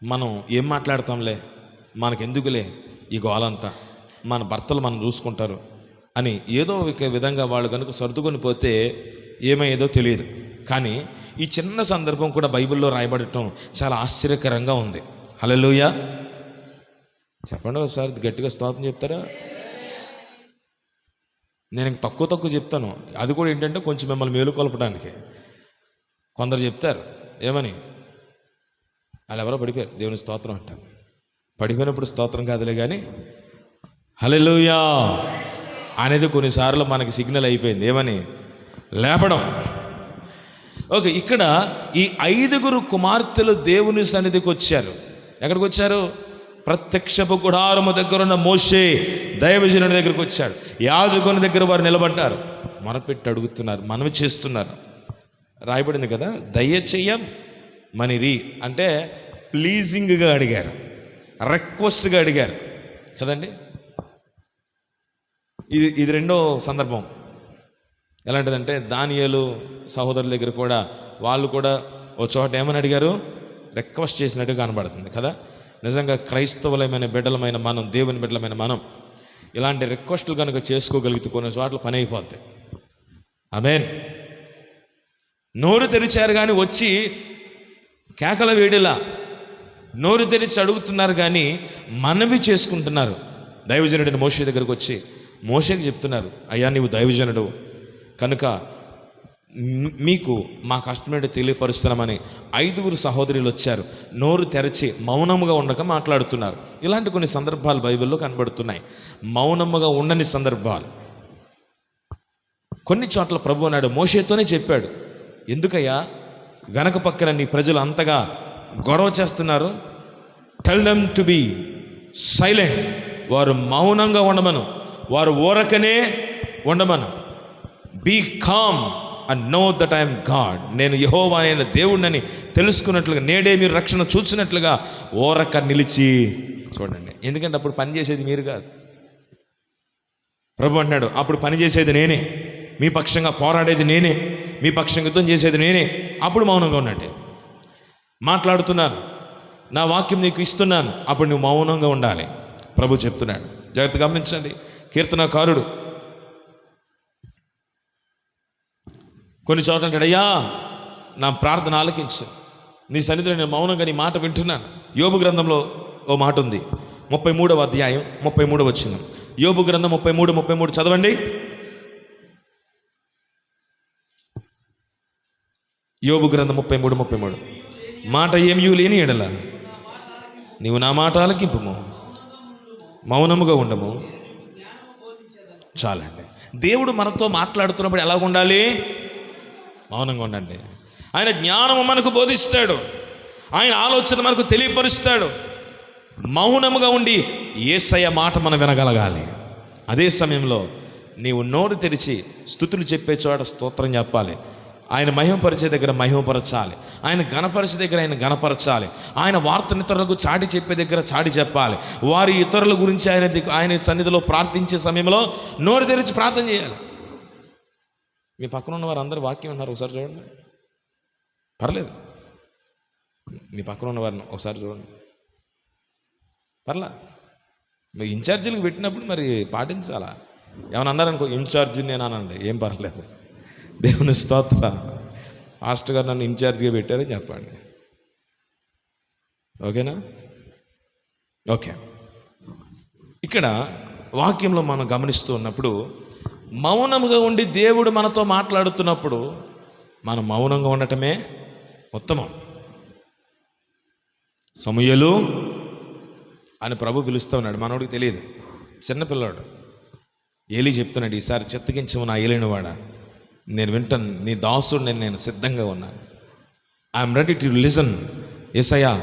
మనం ఏం మాట్లాడతాంలే, మనకెందుకులే ఈ గోలంతా, మన భర్తలు మనం చూసుకుంటారు అని ఏదో ఒక విధంగా వాళ్ళు కనుక సర్దుకొని పోతే ఏమయ్యేదో తెలియదు. కానీ ఈ చిన్న సందర్భం కూడా బైబిల్లో రాయబడటం చాలా ఆశ్చర్యకరంగా ఉంది. హల్లెలూయా చెప్పండి ఒకసారి గట్టిగా స్తోత్రం చెప్తారా? నేను ఇంక తక్కువ చెప్తాను. అది కూడా ఏంటంటే కొంచెం మిమ్మల్ని మేలుకొల్పడానికి. కొందరు చెప్తారు ఏమని, వాళ్ళు ఎవరో పడిపోయారు, దేవుని స్తోత్రం అంటారు. పడిపోయినప్పుడు స్తోత్రం కాదులే కానీ హల్లెలూయా అనేది కొన్నిసార్లు మనకి సిగ్నల్ అయిపోయింది. ఏమని? లేపడం. ఓకే, ఇక్కడ ఈ 5 కుమార్తెలు దేవుని సన్నిధికి వచ్చారు. ఎక్కడికి వచ్చారు? ప్రత్యక్షపు గుడారము దగ్గర ఉన్న మోషే దైవజనుడి దగ్గరికి వచ్చాడు. యాజకుని దగ్గర వారు నిలబడ్డారు, మొరపెట్టి అడుగుతున్నారు, మనవి చేస్తున్నారు. రాయబడింది కదా, దయచేయం మనిరి అంటే ప్లీజింగ్గా అడిగారు, రిక్వెస్ట్గా అడిగారు కదండి. ఇది రెండో సందర్భం. ఎలాంటిదంటే దానియేలు సహోదరుల దగ్గర కూడా వాళ్ళు కూడా ఓ చోట ఏమని అడిగారు, రిక్వెస్ట్ చేసినట్టు కనబడుతుంది కదా. నిజంగా క్రైస్తవులమైన బిడ్డలమైన మనం, దేవుని బిడ్డలమైన మనం ఇలాంటి రిక్వెస్ట్లు కనుక చేసుకోగలిగితే కొన్ని చోట్ల పని అయిపోద్ది. ఆమేన్. నోరు తెరిచారు కానీ వచ్చి కేకల వేడిలా నోరు తెరిచి అడుగుతున్నారు కానీ మనవి చేసుకుంటున్నారు. దైవజనుడిని మోషే దగ్గరకు వచ్చి మోషేకి చెప్తున్నారు, అయ్యా నీవు దైవజనుడు కనుక మీకు మా కష్టమేంటో తెలియపరుస్తున్నామని 5 సహోదరులు వచ్చారు. నోరు తెరచి మౌనముగా ఉండక మాట్లాడుతున్నారు. ఇలాంటి కొన్ని సందర్భాలు బైబిల్లో కనబడుతున్నాయి, మౌనముగా ఉండని సందర్భాలు. కొన్ని చోట్ల ప్రభు అన్నాడు, మోషేతోనే చెప్పాడు, ఎందుకయ్యా వెనక పక్కన నీ ప్రజలు అంతగా గొడవ చేస్తున్నారు, tell them to be silent, వారు మౌనంగా ఉండమను, వారు ఊరకనే ఉండమను. Be calm and know that I'm God, నేను యెహోవా అయిన దేవుడిని తెలుసుకున్నట్లుగా, నేడే మీరు రక్షణ చూసినట్లుగా ఓరక నిలిచి చూడండి. ఎందుకంటే అప్పుడు పని చేసేది మీరు కాదు. ప్రభు అంటున్నాడు, అప్పుడు పని చేసేది నేనే, మీ పక్షంగా పోరాడేది నేనే, మీ పక్షంగా యుద్ధం చేసేది నేనే. అప్పుడు మౌనంగా ఉండండి. మాట్లాడుతున్నాను, నా వాక్యం నీకు ఇస్తున్నాను, అప్పుడు నువ్వు మౌనంగా ఉండాలి. ప్రభు చెప్తున్నాడు. జాగ్రత్తగా గమనించండి. కీర్తనకారుడు కొన్ని చోట్ల అంటాడు, అయ్యా నా ప్రార్థన ఆలకించు, నీ సన్నిధిలో నేను మౌనంగా నీ మాట వింటున్నాను. యోబు గ్రంథంలో ఓ మాట ఉంది, 33వ అధ్యాయం 33వ వచనం. యోబు గ్రంథం 33 చదవండి. యోబు గ్రంథం 33 మాట ఏమీ లేని ఎడల నీవు నా మాట ఆలకింపుము, మౌనముగా ఉండము. చాలండి. దేవుడు మనతో మాట్లాడుతున్నప్పుడు ఎలా ఉండాలి? మౌనంగా ఉండండి. ఆయన జ్ఞానము మనకు బోధిస్తాడు, ఆయన ఆలోచన మనకు తెలియపరుస్తాడు. మౌనముగా ఉండి యేసయ్య మాట మనం వినగలగాలి. అదే సమయంలో నీవు నోరు తెరిచి స్తుతులు చెప్పే చోట స్తోత్రం చెప్పాలి. ఆయన మహిమపరిచే దగ్గర మహిమపరచాలి, ఆయన గణపరిచే దగ్గర ఆయన గణపరచాలి, ఆయన వార్తను ఇతరులకు చాటి చెప్పే దగ్గర చాటి చెప్పాలి. వారి ఇతరుల గురించి ఆయన సన్నిధిలో ప్రార్థించే సమయంలో నోరు తెరిచి ప్రార్థన చేయాలి. మీ పక్కన ఉన్న వారు అందరూ వాక్యం ఉన్నారు, ఒకసారి చూడండి. పర్లేదు, మీ పక్కన ఉన్న వారిని ఒకసారి చూడండి. పర్లా, మీరు ఇన్ఛార్జీలకు పెట్టినప్పుడు మరి పాటించాలా. ఏమన్నా అన్నారనుకో, ఇన్ఛార్జి నేను అనండి, ఏం పర్లేదు. దేవుని స్తోత్ర. మాస్టర్ గారు నన్ను ఇన్ఛార్జిగా పెట్టారని చెప్పండి. ఓకేనా? ఓకే. ఇక్కడ వాక్యంలో మనం గమనిస్తూ ఉన్నప్పుడు మౌనముగా ఉండి దేవుడు మనతో మాట్లాడుతున్నప్పుడు మనం మౌనంగా ఉండటమే ఉత్తమం. సమూయేలు అని ప్రభు పిలుస్తూ ఉన్నాడు. మనోడికి తెలియదు, చిన్నపిల్లాడు. ఏలీ చెప్తున్నాడు, ఈసారి చిత్తగించము నా ఏలినవాడా, నేను వింటాను, నీ దాసుడు నేను సిద్ధంగా ఉన్నాను. I'm ready to listen. యేసయ్యా,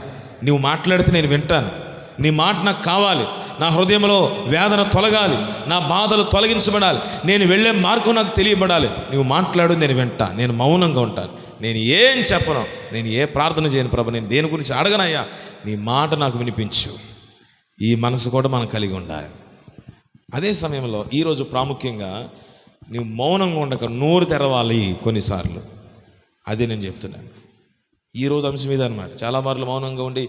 నువ్వు మాట్లాడితే నేను వింటాను, నీ మాట నాకు కావాలి, నా హృదయంలో వేదన తొలగాలి, నా బాధలు తొలగించబడాలి, నేను వెళ్ళే మార్గం నాకు తెలియబడాలి. నువ్వు మాట్లాడు, నేను వింటా, నేను మౌనంగా ఉంటాను, నేను ఏం చెప్పను, నేను ఏ ప్రార్థన చేయను ప్రభు, నేను దేని గురించి అడగనయ్యా, నీ మాట నాకు వినిపించు. ఈ మనసు కూడా మనం కలిగి ఉండాలి. అదే సమయంలో ఈరోజు ప్రాముఖ్యంగా నువ్వు మౌనంగా ఉండక నోరు తెరవాలి కొన్నిసార్లు. అదే నేను చెప్తున్నాను ఈరోజు అంశం మీద అనమాట. చాలా మార్లు మౌనంగా ఉండి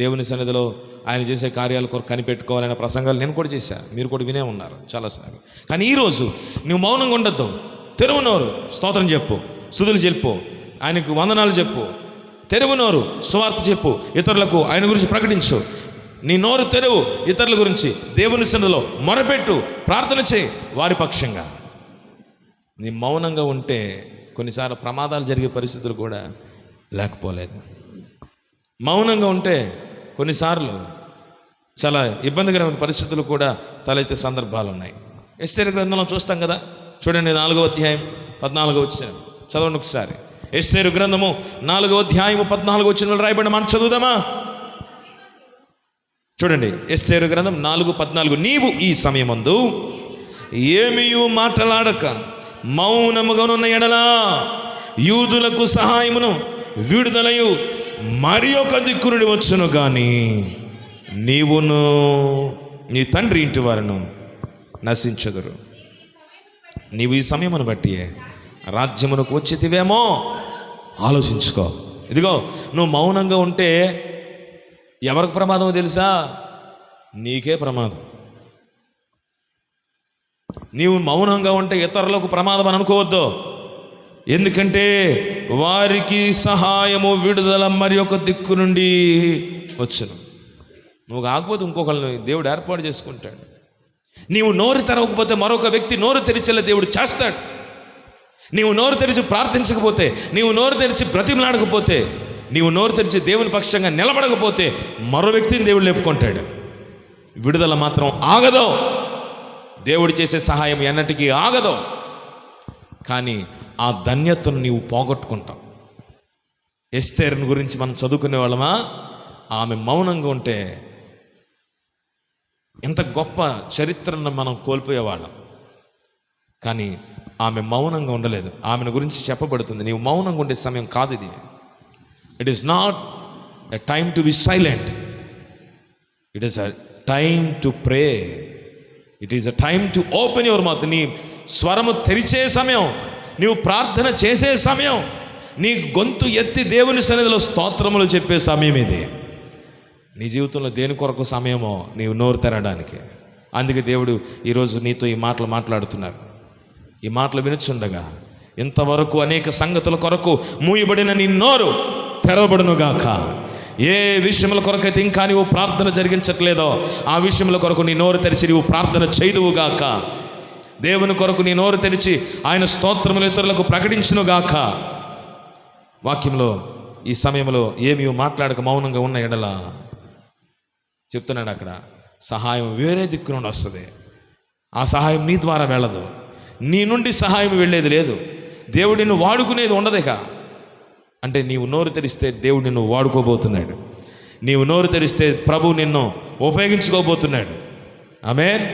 దేవుని సన్నిధిలో ఆయన చేసే కార్యాల కొరకు కనిపెట్టుకోవాలనే ప్రసంగాలు నేను కూడా చేశాను, మీరు కూడా వినే ఉన్నారు చాలాసార్లు. కానీ ఈరోజు నువ్వు మౌనంగా ఉండద్దు. తెరువు నోరు, స్తోత్రం చెప్పు, స్తుతులు చెప్పు, ఆయనకు వందనాలు చెప్పు. తెరువు నోరు, సువార్త చెప్పు, ఇతరులకు ఆయన గురించి ప్రకటించు. నీ నోరు తెరువు, ఇతరుల గురించి దేవుని సన్నిధిలో మొరపెట్టు, ప్రార్థన చేయి వారి పక్షంగా. నీ మౌనంగా ఉంటే కొన్నిసార్లు ప్రమాదాలు జరిగే పరిస్థితులు కూడా లేకపోలేదు. మౌనంగా ఉంటే కొన్నిసార్లు చాలా ఇబ్బందికరమైన పరిస్థితులు కూడా తలెత్తే సందర్భాలు ఉన్నాయి. ఎస్తేరు గ్రంథంలో చూస్తాం కదా, చూడండి 4వ అధ్యాయం 14వ వచనం చదవండి ఒకసారి. ఎస్తేరు గ్రంథము 4వ అధ్యాయము 14వ వచనంలో రాయబడిన మాట చదువుదామా? చూడండి, ఎస్తేరు గ్రంథం 4:14. నీవు ఈ సమయమందు ఏమీయూ మాట్లాడక మౌనముగానున్న ఎడలా యూదులకు సహాయమును విడుదలయు మరి ఒక దిక్కు నుండి వచ్చును కానీ నీవును నీ తండ్రి ఇంటి వారును నశించదురు. నీవు ఈ సమయమును బట్టి రాజ్యమునకు వచ్చేదివేమో ఆలోచించుకో. ఇదిగో, నువ్వు మౌనంగా ఉంటే ఎవరికి ప్రమాదమో తెలుసా? నీకే ప్రమాదం. నీవు మౌనంగా ఉంటే ఇతరులకు ప్రమాదం అని అనుకోవద్దు. ఎందుకంటే వారికి సహాయము విడుదల మరి ఒక దిక్కు నుండి వచ్చును. నువ్వు కాకపోతే ఇంకొకరిని దేవుడు ఏర్పాటు చేసుకుంటాడు. నీవు నోరు తెరవకపోతే మరొక వ్యక్తి నోరు తెరిచేలా దేవుడు చేస్తాడు. నీవు నోరు తెరిచి ప్రార్థించకపోతే, నీవు నోరు తెరిచి బ్రతిమలాడకపోతే, నీవు నోరు తెరిచి దేవుని పక్షంగా నిలబడకపోతే మరో వ్యక్తిని దేవుడు లేపుకుంటాడు. విడుదల మాత్రం ఆగదు. దేవుడు చేసే సహాయం ఎన్నటికీ ఆగదు. కానీ ఆ ధన్యతను నీవు పోగొట్టుకుంటావు. ఎస్తేరుని గురించి మనం చదువుకునే వాళ్ళమా? ఆమె మౌనంగా ఉంటే ఎంత గొప్ప చరిత్రను మనం కోల్పోయేవాళ్ళం. కానీ ఆమె మౌనంగా ఉండలేదు. ఆమెను గురించి చెప్పబడుతుంది, నీవు మౌనంగా ఉండే సమయం కాదు ఇది. It is not a time to be silent, it is a time to pray, it is a time to open your mouth. నీ స్వరము తెరిచే సమయం, నీవు ప్రార్థన చేసే సమయం, నీ గొంతు ఎత్తి దేవుని సన్నిధిలో స్తోత్రములు చెప్పే సమయం ఇది. నీ జీవితంలో దేని కొరకు సమయమో నీవు నోరు తెరడానికి. అందుకే దేవుడు ఈరోజు నీతో ఈ మాటలు మాట్లాడుతున్నారు. ఈ మాటలు వినుచుండగా ఇంతవరకు అనేక సంగతుల కొరకు మూయబడిన నీ నోరు తెరవబడునుగాక. ఏ విషయముల కొరకైతే ఇంకా నీవు ప్రార్థన జరిగించట్లేదో ఆ విషయముల కొరకు నీ నోరు తెరిచి నీవు ప్రార్థన చేయుదువుగాక. దేవుని కొరకు నీ నోరు తెరిచి ఆయన స్తోత్రములు ఇతరులకు ప్రకటించునుగాక. వాక్యంలో ఈ సమయంలో ఏమీ మాట్లాడక మౌనంగా ఉన్న ఎడల చెప్తున్నాడు, అక్కడ సహాయం వేరే దిక్కు నుండి వస్తుంది. ఆ సహాయం నీ ద్వారా వెళ్ళదు, నీ నుండి సహాయం వెళ్ళేది లేదు. దేవుడు నిన్ను వాడుకునేది ఉండదేక. అంటే నీవు నోరు తెరిస్తే దేవుడు నిన్ను వాడుకోబోతున్నాడు. నీవు నోరు తెరిస్తే ప్రభు నిన్ను ఉపయోగించుకోబోతున్నాడు. ఆమేన్.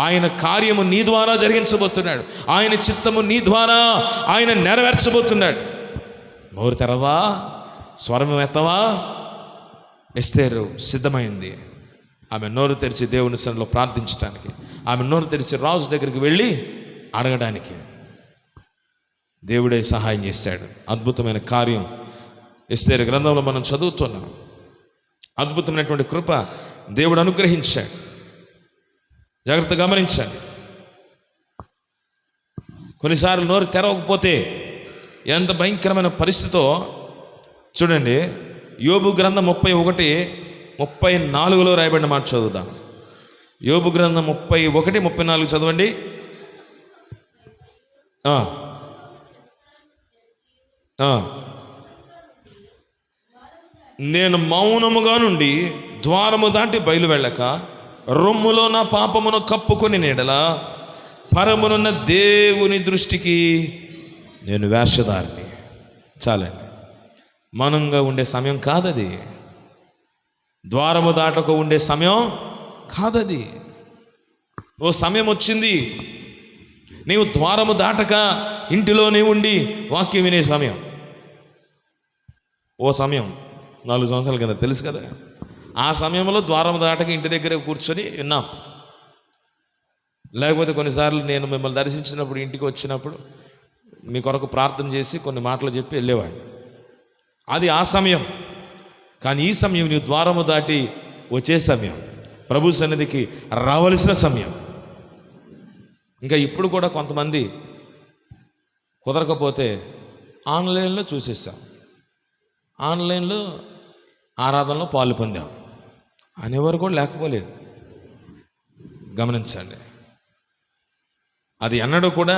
ఆయన కార్యము నీ ద్వారా జరిగించబోతున్నాడు. ఆయన చిత్తము నీ ద్వారా ఆయన నెరవేర్చబోతున్నాడు. నోరు తెరవా, స్వరం ఎత్తవా? ఎస్తేరు సిద్ధమైంది. ఆమె నోరు తెరిచి దేవుని సన్నిధిలో ప్రార్థించడానికి, ఆమె నోరు తెరిచి రాజు దగ్గరికి వెళ్ళి అడగడానికి దేవుడే సహాయం చేశాడు. అద్భుతమైన కార్యం ఎస్తేరు గ్రంథంలో మనం చదువుతున్నాం. అద్భుతమైనటువంటి కృప దేవుడు అనుగ్రహించాడు. జాగ్రత్త గమనించండి. కొన్నిసార్లు నోరు తెరవకపోతే ఎంత భయంకరమైన పరిస్థితో చూడండి. యోబు గ్రంథం 31:34 రాయబడిన మాట చదువుదాం. యోబు గ్రంథం 31:34 చదవండి. నేను మౌనముగా నుండి ద్వారము దాటి బయలు వెళ్ళక రొమ్ములో నా పాపమును కప్పుకొని నీడల పరమునున్న దేవుని దృష్టికి నేను వేషధారిని. చాలండి. మౌనంగా ఉండే సమయం కాదది. ద్వారము దాటక ఉండే సమయం కాదది. ఓ సమయం వచ్చింది, నీవు ద్వారము దాటక ఇంటిలోనే ఉండి వాక్యం వినే సమయం. ఓ సమయం 4 సంవత్సరాల కింద తెలుసు కదా. ఆ సమయంలో ద్వారం దాటక ఇంటి దగ్గర కూర్చొని విన్నాం. లేకపోతే కొన్నిసార్లు నేను మిమ్మల్ని దర్శించినప్పుడు, ఇంటికి వచ్చినప్పుడు మీ కొరకు ప్రార్థన చేసి కొన్ని మాటలు చెప్పి వెళ్ళేవాడిని. అది ఆ సమయం. కానీ ఈ సమయం నీవు ద్వారము దాటి వచ్చే సమయం, ప్రభు సన్నిధికి రావలసిన సమయం. ఇంకా ఇప్పుడు కూడా కొంతమంది కుదరకపోతే ఆన్లైన్లో చూసేస్తాం, ఆన్లైన్లో ఆరాధనలో పాలు పొందాం అనేవారు కూడా లేకపోలేదు. గమనించండి, అది ఎన్నడూ కూడా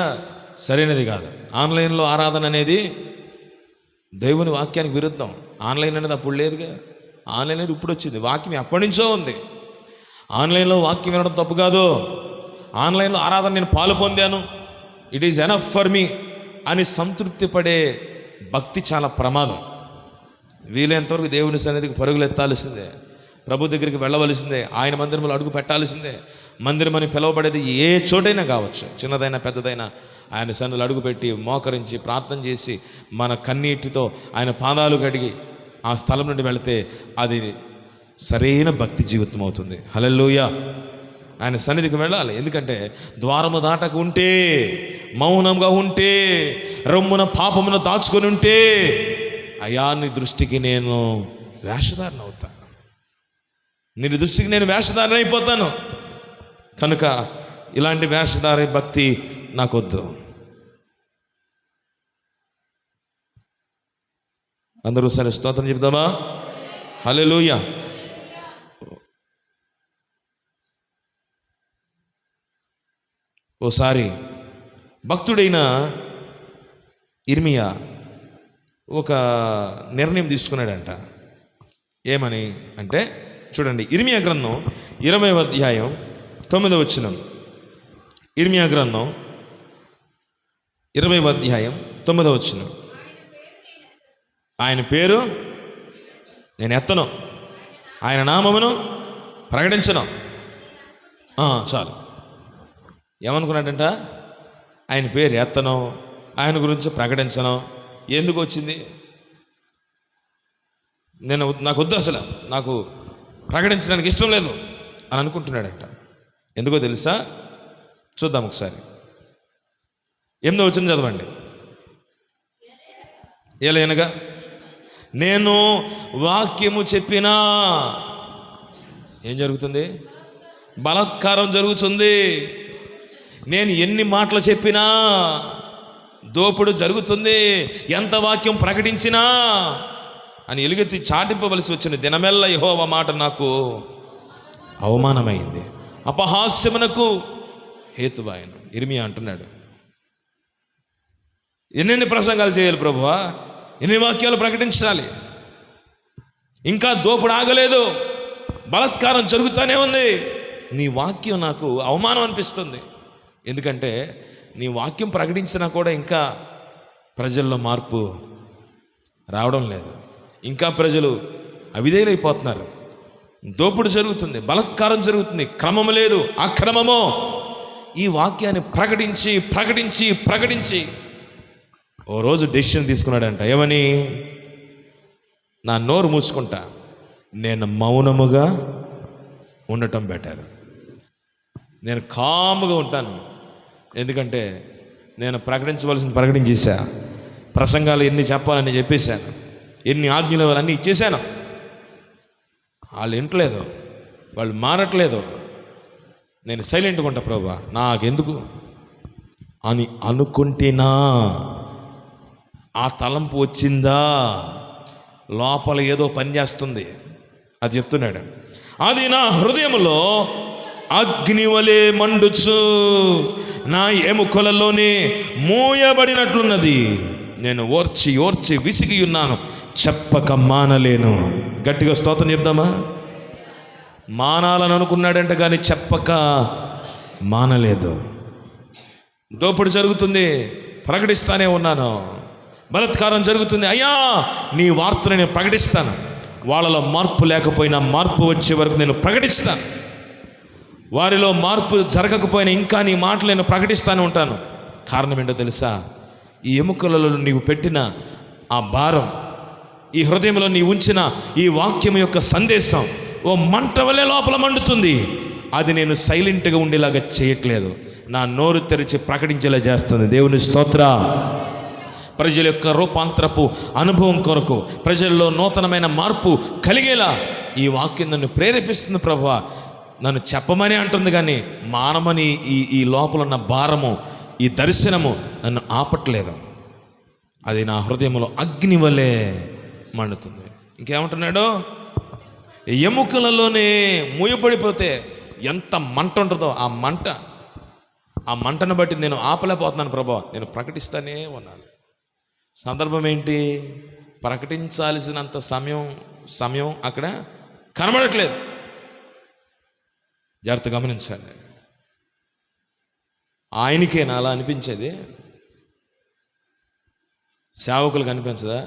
సరైనది కాదు. ఆన్లైన్లో ఆరాధన అనేది దేవుని వాక్యానికి విరుద్ధం. ఆన్లైన్ అనేది అప్పుడు లేదుగా. ఆన్లైన్ అనేది ఇప్పుడు వచ్చింది. వాక్యం ఎప్పటి నుంచో ఉంది. ఆన్లైన్లో వాక్యం వినడం తప్పు కాదు. ఆన్లైన్లో ఆరాధన నేను పాలు పొందాను, it is enough for me అని సంతృప్తి పడే భక్తి చాలా ప్రమాదం. వీలైనంతవరకు దేవుని సన్నిధికి పరుగులు ఎత్తాల్సిందే, ప్రభు దగ్గరికి వెళ్ళవలసిందే, ఆయన మందిరంలో అడుగు పెట్టాల్సిందే. మందిరం అని పిలువబడేది ఏ చోటైనా కావచ్చు, చిన్నదైనా పెద్దదైనా, ఆయన సన్నిధిలో అడుగు పెట్టి మోకరించి ప్రార్థన చేసి మన కన్నీటితో ఆయన పాదాలు కడిగి ఆ స్థలం నుండి వెళితే అది సరైన భక్తి జీవితం అవుతుంది. హల్లెలూయా. ఆయన సన్నిధికి వెళ్ళాలి. ఎందుకంటే ద్వారము దాటకు ఉంటే, మౌనంగా ఉంటే, రొమ్మున పాపమును దాచుకొని ఉంటే, అయ్యా నీ దృష్టికి నేను వేషధారణ అవుతాను, నీ దృష్టికి నేను వేషధారణ అయిపోతాను. కనుక ఇలాంటి వేషధారి భక్తి నాకొద్దు. అందరూ సరే స్తోత్రం చెప్దామా? హల్లెలూయా. ఓసారి భక్తుడైన ఇర్మియా ఒక నిర్ణయం తీసుకున్నాడంట. ఏమని అంటే చూడండి, ఇర్మియా గ్రంథం 20వ అధ్యాయం 9వ వచనం. ఇర్మియా గ్రంథం 20వ అధ్యాయం 9వ వచనం. ఆయన పేరు నేను ఎత్తను, ఆయన నామమును ప్రకటించను. చాలు. ఏమనుకున్నాడంట? ఆయన పేరు ఎత్తను, ఆయన గురించి ప్రకటించను. ఎందుకు వచ్చింది? నాకు వద్దు, అసలు నాకు ప్రకటించడానికి ఇష్టం లేదు అని అనుకుంటున్నాడంట. ఎందుకో తెలుసా? చూద్దాం ఒకసారి. 8వ వచనం చదవండి. ఏలైనగా నేను వాక్యము చెప్పినా ఏం జరుగుతుంది? బలాత్కారం జరుగుతుంది. నేను ఎన్ని మాటలు చెప్పినా దోపుడు జరుగుతుంది. ఎంత వాక్యం ప్రకటించినా అని ఎలుగెత్తి చాటింపవలసి వచ్చిన దినమెల్ల యెహోవా మాట నాకు అవమానమైంది, అపహాస్యమునకు హేతువాయను. ఇర్మియా అంటున్నాడు, ఎన్నెన్ని ప్రసంగాలు చేయాలి ప్రభువా, ఎన్ని వాక్యాలు ప్రకటించాలి? ఇంకా దోపుడు ఆగలేదు, బలాత్కారం జరుగుతూనే ఉంది. నీ వాక్యం నాకు అవమానం అనిపిస్తుంది. ఎందుకంటే నీ వాక్యం ప్రకటించినా కూడా ఇంకా ప్రజల్లో మార్పు రావడం లేదు. ఇంకా ప్రజలు అవిధేయులైపోతున్నారు. దోపుడు జరుగుతుంది, బలాత్కారం జరుగుతుంది, క్రమము లేదు, అక్రమము. ఈ వాక్యాన్ని ప్రకటించి ప్రకటించి ప్రకటించి ఓ రోజు డెసిషన్ తీసుకున్నాడంట. ఏమని? నా నోరు మూసుకుంటా, నేను మౌనముగా ఉండటం బెటర్, నేను కాముగా ఉంటాను. ఎందుకంటే నేను ప్రకటించవలసింది ప్రకటించేసా, ప్రసంగాలు ఎన్ని చెప్పాలని చెప్పేశాను, ఎన్ని ఆజ్ఞలు అన్నీ ఇచ్చేశాను. వాళ్ళు వింటలేదు, వాళ్ళు మారట్లేదు. నేను సైలెంట్గా ఉంటా, ప్రభువా నాకెందుకు అని అనుకుంటేనా ఆ తలంపు వచ్చిందా? లోపల ఏదో పని చేస్తుంది. అది చెప్తున్నాడు. అది నా హృదయంలో అగ్ని వలె మండుచు నా ఎముకలలోనే మూయబడినట్లున్నది. నేను ఓర్చి ఓర్చి విసిగి ఉన్నాను, చెప్పక మానలేను. గట్టిగా స్తోత్రం చెప్దామా? మానాలని అనుకున్నాడంటే కానీ చెప్పక మానలేదు. దోపిడి జరుగుతుంది, ప్రకటిస్తానే ఉన్నాను. బలాత్కారం జరుగుతుంది, అయ్యా నీ వార్తను నేను ప్రకటిస్తాను. వాళ్ళలో మార్పు లేకపోయినా మార్పు వచ్చే వరకు నేను ప్రకటిస్తాను. వారిలో మార్పు జరగకపోయినా ఇంకా నీ మాటలు నేను ప్రకటిస్తానే ఉంటాను. కారణం ఏంటో తెలుసా? ఈ ఎముకలలో నీవు పెట్టిన ఆ భారం, ఈ హృదయంలో నీ ఉంచిన ఈ వాక్యం యొక్క సందేశం ఓ మంట వలె లోపల మండుతుంది. అది నేను సైలెంట్గా ఉండేలాగా చేయట్లేదు, నా నోరు తెరిచి ప్రకటించేలా చేస్తుంది. దేవుని స్తోత్ర. ప్రజల యొక్క రూపాంతరపు అనుభవం కొరకు, ప్రజల్లో నూతనమైన మార్పు కలిగేలా ఈ వాక్యం నన్ను ప్రేరేపిస్తుంది. ప్రభువా, నన్ను చెప్పమని అంటుంది కానీ మానమని ఈ లోపల ఉన్న భారము, ఈ దర్శనము నన్ను ఆపట్లేదు. అది నా హృదయంలో అగ్ని వలె మండుతుంది. ఇంకేమంటున్నాడు? ఎముకలలోనే మూయపడిపోతే ఎంత మంట ఉంటుందో, ఆ మంటను బట్టి నేను ఆపలేకపోతున్నాను. ప్రభువా, నేను ప్రకటిస్తానే ఉన్నాను. సందర్భం ఏంటి? ప్రకటించాల్సినంత సమయం అక్కడ కనబడట్లేదు. జాగ్రత్త గమనించండి. ఆయనకేనా అలా అనిపించేది? సేవకులు కనిపించదా?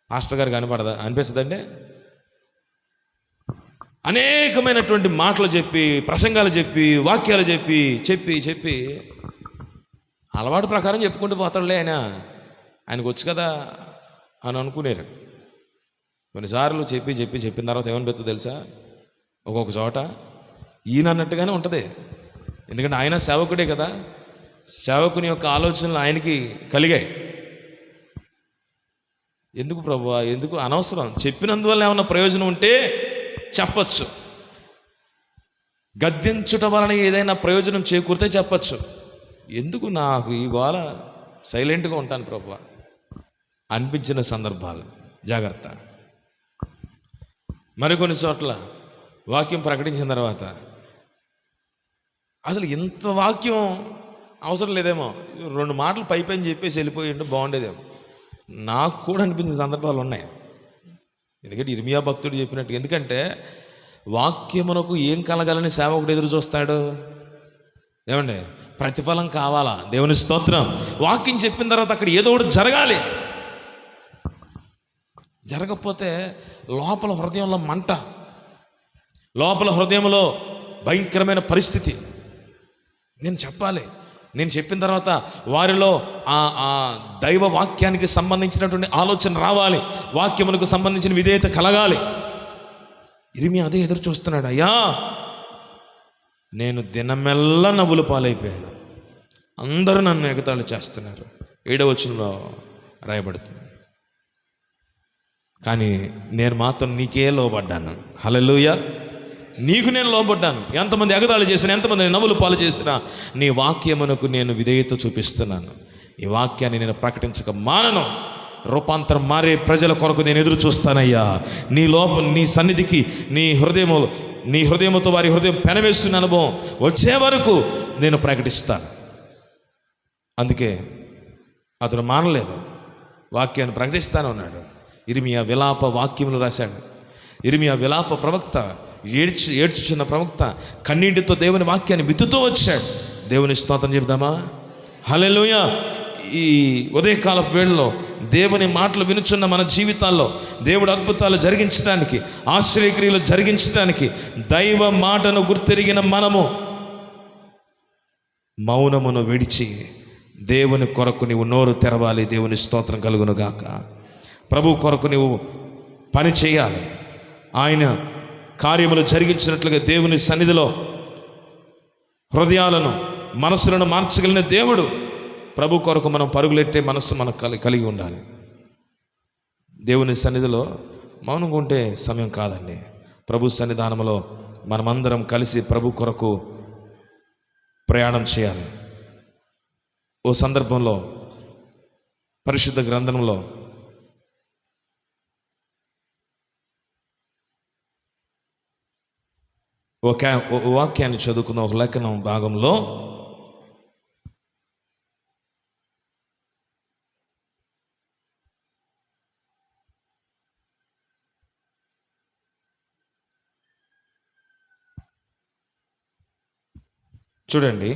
పాస్టర్ గారు కనపడదా? అనిపించదండి. అనేకమైనటువంటి మాటలు చెప్పి, ప్రసంగాలు చెప్పి, వాక్యాలు చెప్పి అలవాటు ప్రకారం చెప్పుకుంటూ పోతాడులే ఆయనకు వచ్చు కదా అని అనుకునేరు. కొన్నిసార్లు చెప్పిన తర్వాత ఏమనిపిస్తుందో తెలుసా? ఒక్కొక్క చోట ఈయన అన్నట్టుగానే ఉంటుంది. ఎందుకంటే ఆయన సేవకుడే కదా, సేవకుని యొక్క ఆలోచనలు ఆయనకి కలిగాయి. ఎందుకు ప్రభువా, ఎందుకు? అనవసరం. చెప్పినందువల్ల ఏమన్నా ప్రయోజనం ఉంటే చెప్పచ్చు. గద్దించుట వలన ఏదైనా ప్రయోజనం చేకూరితే చెప్పచ్చు. ఎందుకు నాకు ఈ గోల? సైలెంట్గా ఉంటాను ప్రభువా అనిపించిన సందర్భాలు. జాగ్రత్త. మరికొన్ని చోట్ల వాక్యం ప్రకటించిన తర్వాత అసలు ఇంత వాక్యం అవసరం లేదేమో, 2 మాటలు పైపైన చెప్పేసి వెళ్ళిపోయి ఉంటే బాగుండేదేమో. నాకు కూడా అనిపించిన సందర్భాలు ఉన్నాయి. ఎందుకంటే ఇర్మియా భక్తుడు చెప్పినట్టు, ఎందుకంటే వాక్యమునకు ఏం కలగాలని సేవకుడు ఎదురు చూస్తాడు? ఏమండి? ప్రతిఫలం కావాలా? దేవుని స్తోత్రం. వాక్యం చెప్పిన తర్వాత అక్కడ ఏదో ఒకటి జరగాలి. జరగకపోతే లోపల హృదయంలో మంట, లోపల హృదయంలో భయంకరమైన పరిస్థితి. నేను చెప్పాలి. నేను చెప్పిన తర్వాత వారిలో ఆ దైవ వాక్యానికి సంబంధించినటువంటి ఆలోచన రావాలి, వాక్యములకు సంబంధించిన విధేయత కలగాలి. ఇర్మియా అదే ఎదురు చూస్తున్నాడు. అయ్యా, నేను దినమెల్లా నవ్వుల పాలైపోయాను, అందరూ నన్ను ఎగతాళి చేస్తున్నారు. 7వ వచనంలో రాయబడుతుంది. కానీ నేను మాత్రం నీకే లోబడ్డాను. హల్లెలూయా. నీకు నేను లోబడ్డాను. ఎంతమంది ఎగతాళి చేసినా, ఎంతమంది నవ్వులు పాలు చేసినా, నీ వాక్యమునకు నేను విధేయత చూపిస్తున్నాను. ఈ వాక్యాన్ని నేను ప్రకటించక మానను. రూపాంతరం మారే ప్రజల కొరకు నేను ఎదురు చూస్తానయ్యా. నీ సన్నిధికి నీ హృదయముతో వారి హృదయం పెనవేస్తున్న అనుభవం వచ్చే వరకు నేను ప్రకటిస్తాను. అందుకే అతను మానలేదు, వాక్యాన్ని ప్రకటిస్తానే ఉన్నాడు. ఇర్మియా విలాప వాక్యములు రాశాడు. ఇర్మియా విలాప ప్రవక్త, ఏడ్చుచున్న ప్రవక్త, కన్నీటితో దేవుని వాక్యాన్ని విత్తుతూ వచ్చాడు. దేవుని స్తోత్రం చెప్దామా? హల్లెలూయా. ఈ ఉదయకాలపు వేళలో దేవుని మాటలు వినుచున్న మన జీవితాల్లో దేవుడు అద్భుతాలు జరిగించడానికి, ఆశ్చర్యక్రియలు జరిగించడానికి దైవ మాటను గుర్తెరిగిన మనము మౌనమును విడిచి దేవుని కొరకు నీవు నోరు తెరవాలి. దేవుని స్తోత్రం కలుగును గాక. ప్రభు కొరకు నీవు పని చేయాలి. ఆయన కార్యములు జరిగించినట్లుగా దేవుని సన్నిధిలో హృదయాలను, మనసులను మార్చగలిగిన దేవుడు. ప్రభు కొరకు మనం పరుగులెట్టే మనస్సు మనకు కలిగి ఉండాలి. దేవుని సన్నిధిలో మౌనంగా ఉంటే సమయం కాదండి. ప్రభు సన్నిధానంలో మనమందరం కలిసి ప్రభు కొరకు ప్రయాణం చేయాలి. ఓ సందర్భంలో పరిశుద్ధ గ్రంథంలో ఒక వాక్యాన్ని చదువుకున్న ఒక లేఖనం భాగంలో చూడండి.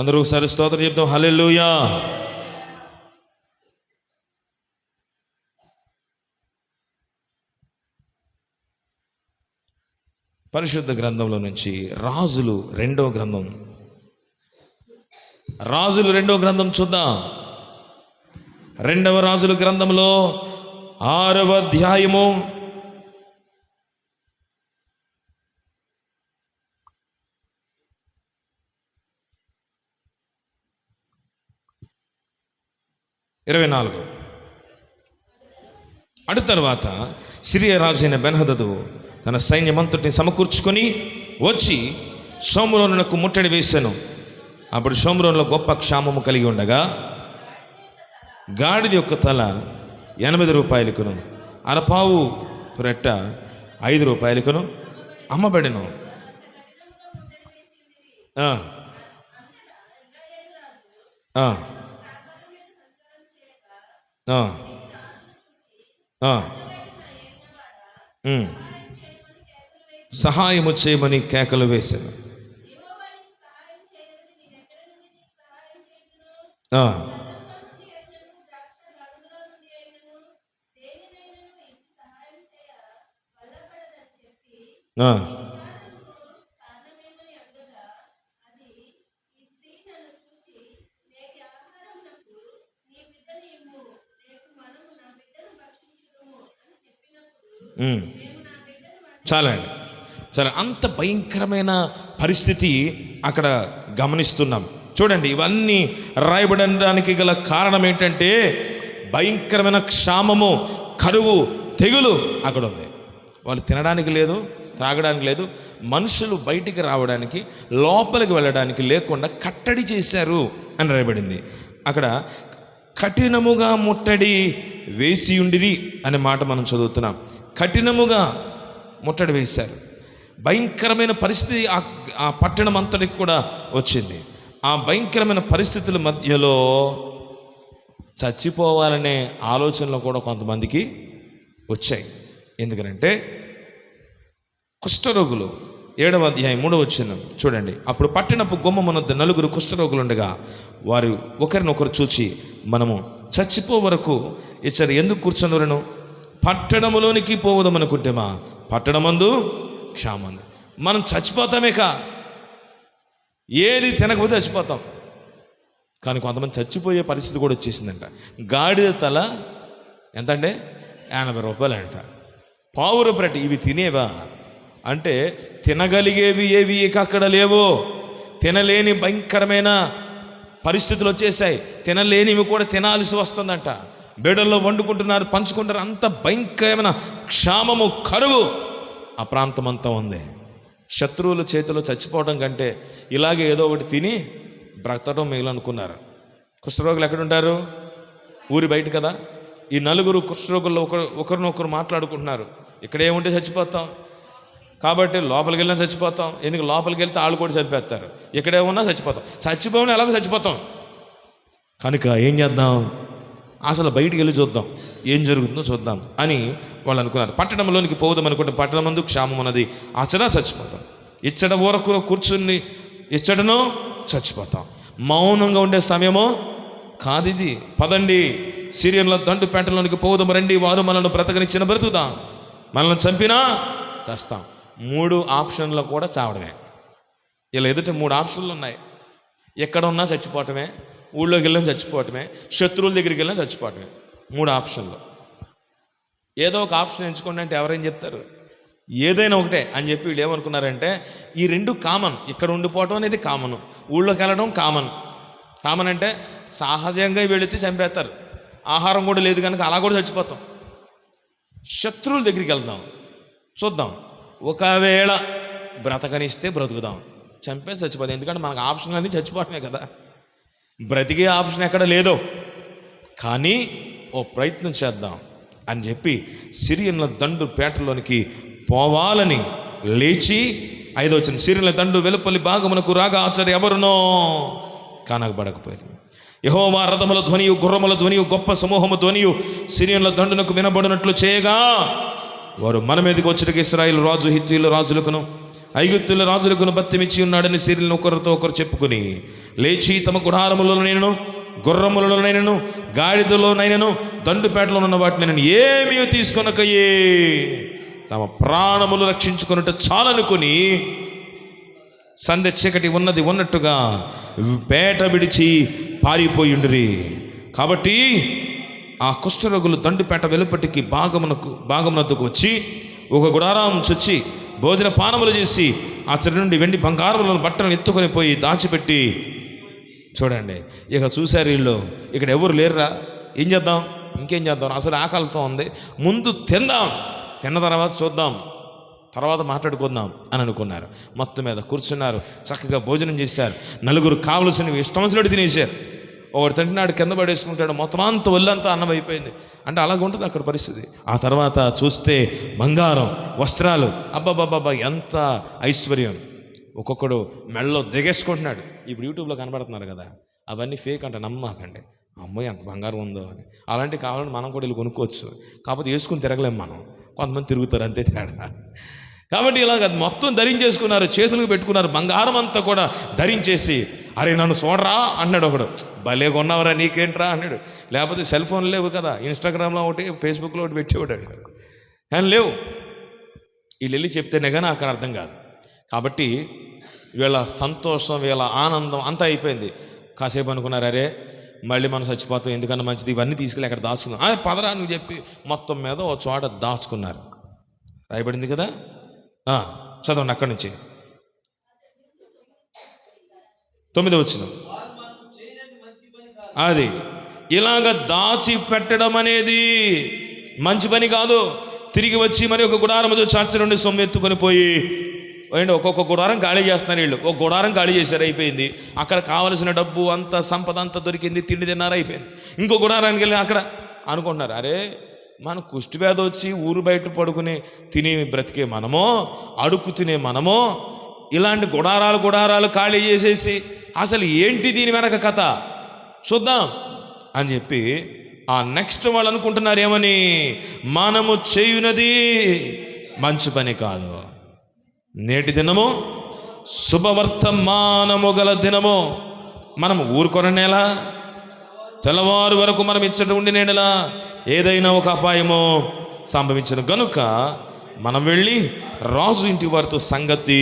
అందరూ ఒకసారి స్తోత్రం చెప్తాం. హల్లెలూయా. పరిశుద్ధ గ్రంథంలో నుంచి రాజులు రెండో గ్రంథం చూద్దాం. రెండవ రాజుల గ్రంథంలో 6వ అధ్యాయము 24. అటు తర్వాత సిరియా రాజు అయిన బెన్హదదు తన సైన్యమంతటిని సమకూర్చుకొని వచ్చి షోమ్రోనునకు ముట్టడి వేశాను. అప్పుడు షోమ్రోనులో గొప్ప క్షామము కలిగి ఉండగా గాడిద యొక్క తల 80 రూపాయలకును అరపావు రెట్ట 5 రూపాయలకును అమ్మబడెను. సహాయము చేయమని కేకలు వేశాను. చాలండి, సరే. అంత భయంకరమైన పరిస్థితి అక్కడ గమనిస్తున్నాం. చూడండి, ఇవన్నీ రాయబడడానికి గల కారణం ఏంటంటే భయంకరమైన క్షామము, కరువు, తెగులు అక్కడ ఉంది. వాళ్ళు తినడానికి లేదు, త్రాగడానికి లేదు, మనుషులు బయటికి రావడానికి, లోపలికి వెళ్ళడానికి లేకుండా కట్టడి చేశారు అని రాయబడింది. అక్కడ కఠినముగా ముట్టడి వేసి ఉండిరి అనే మాట మనం చదువుతున్నాం. కఠినముగా ముట్టడి వేశారు. భయంకరమైన పరిస్థితి ఆ పట్టణం అంతటికి కూడా వచ్చింది. ఆ భయంకరమైన పరిస్థితుల మధ్యలో చచ్చిపోవాలనే ఆలోచనలు కూడా కొంతమందికి వచ్చాయి. ఎందుకంటే కుష్ఠరోగులు 7వ అధ్యాయం 3వ వచనం చూడండి. అప్పుడు పట్టణపు గుమ్మమునొద్ద 4 కుష్ఠరోగులు ఉండగా వారు ఒకరినొకరు చూచి, మనము చచ్చిపో వరకు ఇచ్చట ఎందుకు కూర్చొనివరను? పట్టణములోనికి పోవదాం అనుకుంటేమా పట్టణమందు క్షామం. మనం చచ్చిపోతామేక, ఏది తినకపోతే చచ్చిపోతాం. కానీ కొంతమంది చచ్చిపోయే పరిస్థితి కూడా వచ్చేసిందంట. గాడిద తల ఎంత అంటే 80 రూపాయలు అంట. పావు రూపాయలు. ఇవి తినేవా అంటే తినగలిగేవి ఏవి ఇక అక్కడ లేవో. తినలేని భయంకరమైన పరిస్థితులు వచ్చేసాయి. తినలేనివి కూడా తినాల్సి వస్తుందంట. బేడల్లో వండుకుంటున్నారు, పంచుకుంటారు. అంత భయంకరమైన క్షామము, కరువు ఆ ప్రాంతం అంతా ఉంది. శత్రువుల చేతిలో చచ్చిపోవడం కంటే ఇలాగే ఏదో ఒకటి తిని బ్రతకడం మేలు అనుకున్నారు. కుష్ఠరోగులు ఎక్కడుంటారు? ఊరి బయట కదా. ఈ 4 కుష్ఠరోగుల్లో ఒకరినొకరు మాట్లాడుకుంటున్నారు. ఇక్కడేముంటే చచ్చిపోతాం కాబట్టి లోపలికి వెళ్ళినా చచ్చిపోతాం. ఎందుకు? లోపలికి వెళ్తే వాళ్ళు కూడా చంపేస్తారు. ఇక్కడేమన్నా చచ్చిపోతాం. చచ్చిపోయినా ఎలాగో చచ్చిపోతాం. కనుక ఏం చేద్దాం? అసలు బయటికి వెళ్ళి చూద్దాం, ఏం జరుగుతుందో చూద్దాం అని వాళ్ళు అనుకున్నారు. పట్టణంలోనికి పోదాం అనుకుంటే పట్టణం ముందు క్షామం ఉన్నది, అచ్చడా చచ్చిపోతాం. ఇచ్చడ ఊరకు కూర్చుని ఇచ్చడనో చచ్చిపోతాం. మౌనంగా ఉండే సమయమో కాదు ఇది. పదండి, సిరియన్ల దండు పేటలోనికి పోదాం రండి, వారు మనల్ని బ్రతకనిచ్చిన బ్రతుకుదాం, మనల్ని చంపినా చేస్తాం. 3 ఆప్షన్లో కూడా చావడమే. ఇలా ఎదుట 3 ఆప్షన్లు ఉన్నాయి. ఎక్కడ ఉన్నా చచ్చిపోవటమే, ఊళ్ళోకి వెళ్ళినా చచ్చిపోవటమే, శత్రువుల దగ్గరికి వెళ్ళినా చచ్చిపోవటమే. 3 ఆప్షన్లు. ఏదో ఒక ఆప్షన్ ఎంచుకోండి అంటే ఎవరేం చెప్తారు? ఏదైనా ఒకటే అని చెప్పి వీళ్ళు ఏమనుకున్నారంటే ఈ 2 కామన్. ఇక్కడ ఉండిపోవటం అనేది కామన్, ఊళ్ళోకి వెళ్ళడం కామన్ అంటే సహజంగా వెళితే చంపేస్తారు. ఆహారం కూడా లేదు కనుక అలా కూడా చచ్చిపోతాం. శత్రువుల దగ్గరికి వెళ్దాం, చూద్దాం. ఒకవేళ బ్రతకనిస్తే బ్రతుకుదాం, చంపేసి చచ్చిపోదాం. ఎందుకంటే మనకు ఆప్షన్ అన్నీ చచ్చిపోవటమే కదా, బ్రతికే ఆప్షన్ ఎక్కడ లేదో. కానీ ఓ ప్రయత్నం చేద్దాం అని చెప్పి సిరియన్ల దండు పేటలోనికి పోవాలని లేచి 5వ వచనం, సిరియన్ల దండు వెలుపలి భాగమునకు రాగా ఆచార్య ఎవరునో కనబడకపోయారు. యెహోవా రథముల ధ్వనియు గుర్రముల ధ్వనియు గొప్ప సమూహము ధ్వనియు సిరియన్ల దండునకు వినబడినట్లు చేయగా వారు మన మీదకి వచ్చేటికి ఇశ్రాయేలు రాజు హిత్తీయుల రాజులకును ఐగుప్తుల రాజులకును బత్తిమిచ్చి ఉన్నాడని సిరియన్లు ఒకరితో ఒకరు చెప్పుకుని లేచి తమ గుడారములనైనను గుర్రములనైనను గాడిదలోనైనను దండుపేటలో ఉన్న వాటిని నేను ఏమీ తీసుకొనకయే తమ ప్రాణములు రక్షించుకున్నట్టు చాలనుకుని సంధ్య చీకటి ఉన్నది ఉన్నట్టుగా పేట విడిచి పారిపోయిండ్రి. కాబట్టి ఆ కుష్ఠరోగులు దండుపేట వెలుపటికి భాగమునకు వచ్చి ఒక గుడారం చొచ్చి భోజన పానములు చేసి ఆ చెర నుండి వెండి బంగారములను బట్టలను ఎత్తుకొని పోయి దాచిపెట్టి, చూడండి ఇక చూశారు వీళ్ళు, ఇక్కడ ఎవరు లేరురా, ఏం చేద్దాం, ఇంకేం చేద్దాం, అసలు ఆకలితో ఉంది, ముందు తిన్న తర్వాత చూద్దాం, తర్వాత మాట్లాడుకుందాం అని అనుకున్నారు. మొత్తం మీద కూర్చున్నారు, చక్కగా భోజనం చేశారు. నలుగురు కావలసినవి ఇష్టం వచ్చినట్టు తినేశారు. ఒకడు తింటున్నాడు, కింద పడేసుకుంటాడు, మొత్తం అంతా ఒళ్ళంతా అన్నం అయిపోయింది. అంటే అలాగ ఉంటుంది అక్కడ పరిస్థితి. ఆ తర్వాత చూస్తే బంగారం, వస్త్రాలు, అబ్బాబ్బాబ్బా ఎంత ఐశ్వర్యం. ఒక్కొక్కడు మెడలో దిగేసుకుంటున్నాడు. ఇప్పుడు యూట్యూబ్లో కనబడుతున్నారు కదా, అవన్నీ ఫేక్ అంట, నమ్మకండి. అమ్మాయి ఎంత బంగారం ఉందో అని. అలాంటివి కావాలని మనం కూడా వెళ్ళి కొనుక్కోవచ్చు, కాకపోతే వేసుకుని తిరగలేము మనం, కొంతమంది తిరుగుతారు అంతే తేడా. కాబట్టి ఇలాగ మొత్తం ధరించేసుకున్నారు, చేతులకు పెట్టుకున్నారు, బంగారం అంతా కూడా ధరించేసి, అరే నన్ను చూడరా అన్నాడు ఒకడు. భలే కొన్నావరా, నీకేంట్రా అన్నాడు. లేకపోతే సెల్ ఫోన్ లేవు కదా, ఇన్స్టాగ్రామ్లో ఒకటి ఫేస్బుక్లో ఒకటి పెట్టేవాడు, కానీ లేవు. వీళ్ళు వెళ్ళి చెప్తేనే కానీ అక్కడ అర్థం కాదు. కాబట్టి వీళ్ళ సంతోషం, వీళ్ళ ఆనందం అంతా అయిపోయింది. కాసేపు అనుకున్నారు, అరే మళ్ళీ మనం చచ్చిపోతాం, ఎందుకన్నా మంచిది, ఇవన్నీ తీసుకెళ్ళి అక్కడ దాచుకుందాం, పదరా నువ్వు చెప్పి మొత్తం మీద ఒక చోట దాచుకున్నారు. రాయబడింది కదా, చదవండి అక్కడి నుంచి 9వ వచనం. అది ఇలాగ దాచి పెట్టడం అనేది మంచి పని కాదు. తిరిగి వచ్చి మరి ఒక గుడారముతో చర్చ నుండి సొమ్ము ఎత్తుకొని పోయి, ఒక్కొక్క గుడారం ఖాళీ చేస్తున్నారు వీళ్ళు. ఒక గుడారం ఖాళీ చేశారు, అయిపోయింది. అక్కడ కావలసిన డబ్బు అంతా, సంపద అంతా దొరికింది, తిండి తిన్నారు, అయిపోయింది. ఇంకో గుడారానికి వెళ్ళి అక్కడ అనుకుంటున్నారు, అరే మన కుష్టివ్యాధ వచ్చి ఊరు బయట పడుకుని తిని బ్రతికే మనమో, అడుక్కు తినే మనమో, ఇలాంటి గుడారాలు ఖాళీ చేసేసి అసలు ఏంటి దీని వెనక కథ చూద్దాం అని చెప్పి ఆ నెక్స్ట్ వాళ్ళు అనుకుంటున్నారు ఏమని, మనము చేయునది మంచి పని కాదు, నేటి దినము శుభవర్తమానము గల దినము, మనం ఊరుకొననేలా, తెల్లవారు వరకు మనం ఇచ్చట ఉండి నేడలా ఏదైనా ఒక అపాయము సంభవించను గనుక మనం వెళ్ళి రాజు ఇంటి వారితో సంగతి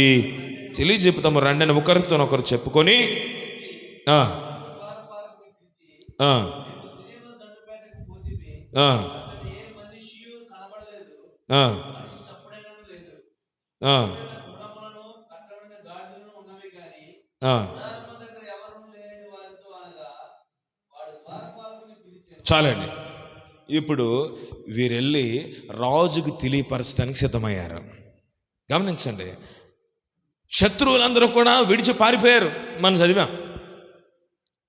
తెలియజెప్పుతాము రండి అని ఒకరితోనొకరు చెప్పుకొని చాలండి. ఇప్పుడు వీరెళ్ళి రాజుకు తెలియపరచడానికి సిద్ధమయ్యారు. గమనించండి, శత్రువులందరూ కూడా విడిచి పారిపోయారు. మనం చదివాం,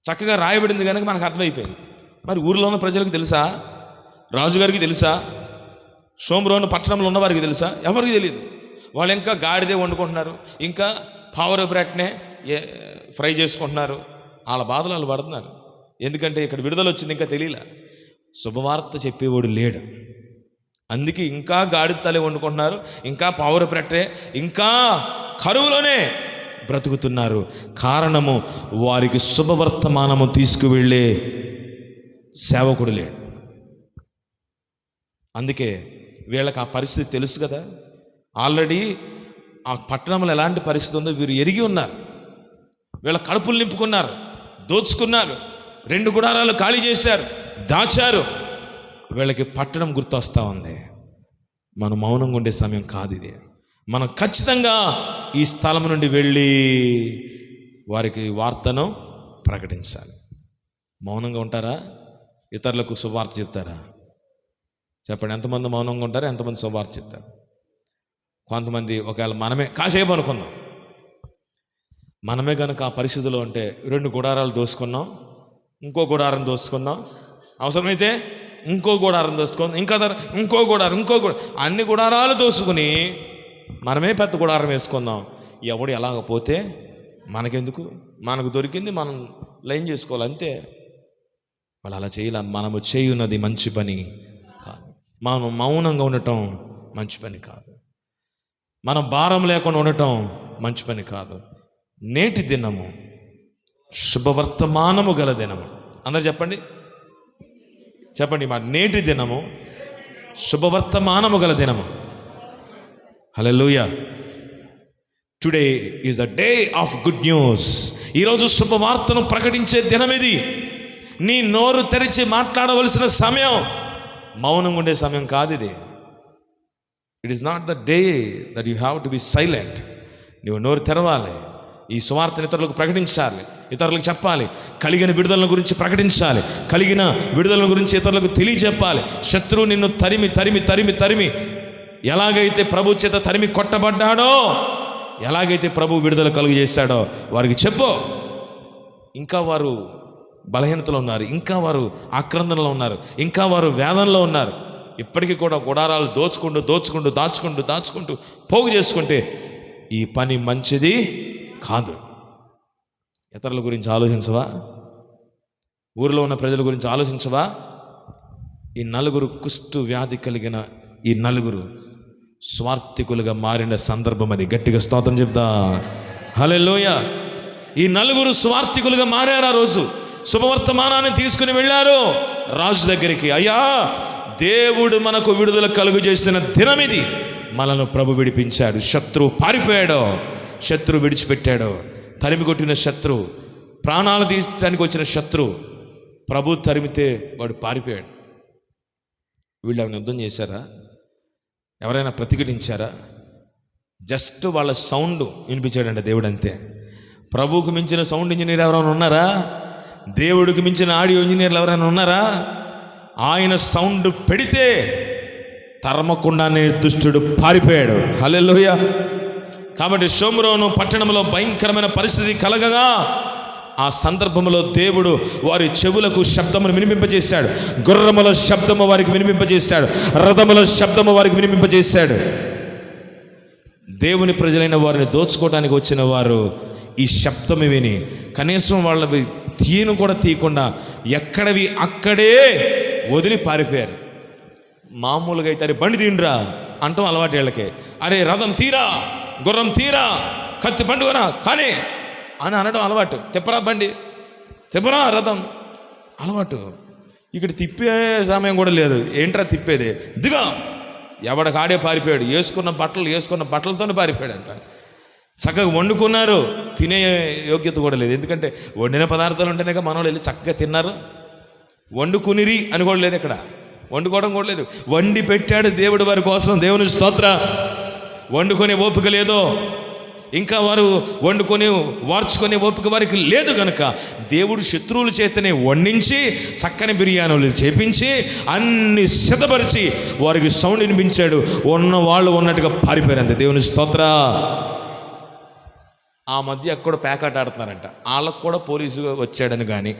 చక్కగా రాయబడింది కనుక మనకు అర్థమైపోయింది. మరి ఊరిలో ఉన్న ప్రజలకు తెలుసా, రాజుగారికి తెలుసా, షోమ్రోను పట్టణంలో ఉన్నవారికి తెలుసా? ఎవరికి తెలియదు. వాళ్ళు ఇంకా గాడిదే వండుకుంటున్నారు, ఇంకా పావుర బ్రెట్నే ఫ్రై చేసుకుంటున్నారు. వాళ్ళ బాధలు వాళ్ళు పడుతున్నారు. ఎందుకంటే ఇక్కడ విడుదల వచ్చింది, ఇంకా తెలియలే. శుభవార్త చెప్పేవాడు లేడు, అందుకే ఇంకా గాడి తలే వండుకుంటున్నారు, ఇంకా పావుర బ్రెట్టే, ఇంకా కరువులోనే బ్రతుకుతున్నారు. కారణము వారికి శుభవర్తమానము తీసుకువెళ్ళే సేవకుడు లేడు. అందుకే వీళ్ళకి ఆ పరిస్థితి తెలుసు కదా. ఆల్రెడీ ఆ పట్టణంలో ఎలాంటి పరిస్థితి ఉందో వీరు ఎరిగి ఉన్నారు. వీళ్ళ కడుపులు నింపుకున్నారు, దోచుకున్నారు, 2 గుడారాలు ఖాళీ చేశారు, దాచారు. వీళ్ళకి పట్టణం గుర్తొస్తూ ఉంది. మనం మౌనంగా ఉండే సమయం కాదు ఇది. మనం ఖచ్చితంగా ఈ స్థలం నుండి వెళ్ళి వారికి వార్తను ప్రకటించాలి. మౌనంగా ఉంటారా? ఇతరులకు శుభవార్త చెప్తారా? చెప్పండి, ఎంతమంది మౌనంగా ఉంటారు, ఎంతమంది శుభవార్త చెప్తారు? కొంతమంది ఒకవేళ మనమే కాసేపు అనుకుందాం, మనమే కనుక ఆ పరిస్థితిలో ఉంటే 2 గుడారాలు దోసుకున్నాం, ఇంకో గుడారం దోసుకున్నాం, అవసరమైతే ఇంకో గుడారం దోసుకుందాం, ఇంకో గుడారం అన్ని గుడారాలు దోసుకుని మనమే పెద్ద గుడారం వేసుకుందాం. ఎవడు ఎలాగపోతే మనకెందుకు? మనకు దొరికింది మనం లైన్ చేసుకోవాలి అంతే. వాళ్ళు అలా చేయాల. మనము చేయున్నది మంచి పని కాదు. మనం మౌనంగా ఉండటం మంచి పని కాదు. మనం భారం లేకుండా ఉండటం మంచి పని కాదు. నేటి దినము శుభవర్తమానము గల దినము. అందరు చెప్పండి మాట. నేటి దినము శుభవర్తమానము గల దినము. Hallelujah. Today is the day of good news. ఈరోజు శుభవార్తను ప్రకటించే దినం ఇది. నీ నోరు తెరిచి మాట్లాడవలసిన సమయం, మౌనంగా ఉండే సమయం కాదు ఇది. It is not the day that you have to be silent. నువ్వు నోరు తెరవాలి, ఈ సువార్తను ఇతరులకు ప్రకటించాలి, ఇతరులకు చెప్పాలి, కలిగిన విడుదల గురించి ప్రకటించాలి, కలిగిన విడుదల గురించి ఇతరులకు తెలియజెప్పాలి. శత్రువు నిన్ను తరిమి తరిమి తరిమి తరిమి ఎలాగైతే ప్రభు చేత తరిమి కొట్టబడ్డాడో, ఎలాగైతే ప్రభు విడుదల కలుగు చేశాడో వారికి చెప్పు. ఇంకా వారు బలహీనతలో ఉన్నారు, ఇంకా వారు ఆక్రందనలో ఉన్నారు, ఇంకా వారు వేదనలో ఉన్నారు. ఇప్పటికీ కూడా గుడారాలు దాచుకుంటూ పోగు చేసుకుంటే ఈ పని మంచిది కాదు. ఇతరుల గురించి ఆలోచించవా? ఊరిలో ఉన్న ప్రజల గురించి ఆలోచించవా? ఈ 4 కుష్టు వ్యాధి కలిగిన ఈ 4 స్వార్థికులుగా మారిన సందర్భం అది. గట్టిగా స్తోత్రం చెప్తా. హల్లెలూయా. ఈ 4 స్వార్థికులుగా మారారు. ఆ రోజు శుభవర్తమానాన్ని తీసుకుని వెళ్ళారు రాజు దగ్గరికి. అయ్యా, దేవుడు మనకు విడుదల కలుగు చేసిన దినం ఇది. మనను ప్రభు విడిపించాడు. శత్రువు పారిపోయాడో, శత్రువు విడిచిపెట్టాడో, తరిమి కొట్టిన శత్రువు, ప్రాణాలు తీయడానికి వచ్చిన శత్రువు ప్రభు తరిమితే వాడు పారిపోయాడు. వీళ్ళు ఆమెను యుద్ధం చేశారా? ఎవరైనా ప్రతిఘటించారా? జస్ట్ వాళ్ళ సౌండ్ వినిపించాడంటే దేవుడు అంతే. ప్రభువుకు మించిన సౌండ్ ఇంజనీర్ ఎవరైనా ఉన్నారా? దేవుడికి మించిన ఆడియో ఇంజనీర్లు ఎవరైనా ఉన్నారా? ఆయన సౌండ్ పెడితే తరమకుండానే దుష్టుడు పారిపోయాడు. హల్లెలూయా. కాబట్టి షోమ్రోను పట్టణంలో భయంకరమైన పరిస్థితి కలగగా ఆ సందర్భంలో దేవుడు వారి చెవులకు శబ్దమును వినిపింపజేశాడు. గుర్రముల శబ్దము వారికి వినిపింపజేశాడు, రథముల శబ్దము వారికి వినిపింపజేశాడు. దేవుని ప్రజలైన వారిని దోచుకోవడానికి వచ్చిన వారు ఈ శబ్దము విని కనీసం వాళ్ళవి తీయను కూడా తీయకుండా ఎక్కడవి అక్కడే వదిలి పారిపోయారు. మామూలుగా అయితే అరే బండి తీండ్రా అంటాం అలవాటు వీళ్ళకి. అరే రథం తీరా, గుర్రం తీరా, కత్తి పండుగరా కానీ అని అనడం అలవాటు. తిప్పరా బండి, తిప్పరా రథం అలవాటు. ఇక్కడ తిప్పే సమయం కూడా లేదు. ఏంట్రా తిప్పేది? దిగా. ఎవడికాడే పారిపోయాడు. వేసుకున్న బట్టలతోనే పారిపోయాడు అంట. చక్కగా వండుకున్నారు, తినే యోగ్యత కూడా లేదు. ఎందుకంటే వండిన పదార్థాలు ఉంటేనే మనోళ్ళు వెళ్ళి చక్కగా తిన్నారు. వండుకునిరి అని కూడా లేదు, ఇక్కడ వండుకోవడం కూడా లేదు. వండి పెట్టాడు దేవుడు వారి కోసం. దేవుని స్తోత్ర. వండుకునే ఓపిక లేదో, ఇంకా వారు వండుకొని వార్చుకునే ఓపిక వారికి లేదు కనుక దేవుడు శత్రువుల చేతనే వండించి చక్కని బిర్యానీలు చేపించి అన్ని సిద్ధపరిచి వారికి సౌండ్ వినిపించాడు. ఉన్న వాళ్ళు ఉన్నట్టుగా పారిపోయారు అంతే. దేవుని స్తోత్ర. ఆ మధ్య ఎక్కడ ప్యాకాట్ ఆడుతున్నారంట. వాళ్ళకు కూడా పోలీసు వచ్చాడని కానీ,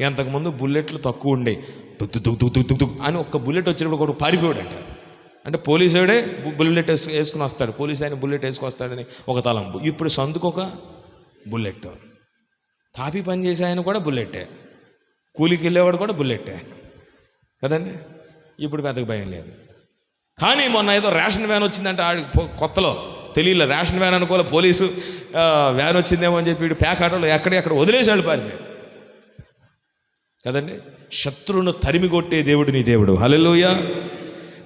ఎంతకుముందు బుల్లెట్లు తక్కువ ఉండే తుక్ అని ఒక్క బుల్లెట్ వచ్చినప్పుడు కూడా పారిపోయాడంట. అంటే పోలీసు వాడే బుల్లెట్ వేసుకుని వస్తాడు, పోలీసు ఆయన బుల్లెట్ వేసుకొస్తాడని ఒక తలంపు. ఇప్పుడు సందుకొక బుల్లెట్, తాపీ పని చేసే ఆయన కూడా బుల్లెట్టే, కూలికి వెళ్ళేవాడు కూడా బుల్లెట్టే కదండి. ఇప్పుడు పెద్దగా భయం లేదు. కానీ మొన్న ఏదో రేషన్ వ్యాన్ వచ్చిందంటే కొత్తలో తెలియలే, రేషన్ వ్యాన్ అనుకోలే, పోలీసు వ్యాన్ వచ్చిందేమో అని చెప్పి ప్యాకాటలో ఎక్కడెక్కడ వదిలేసాడు పారిపోయాడు కదండి. శత్రువును తరిమి కొట్టే దేవుడు నీ దేవుడు. హల్లెలూయా.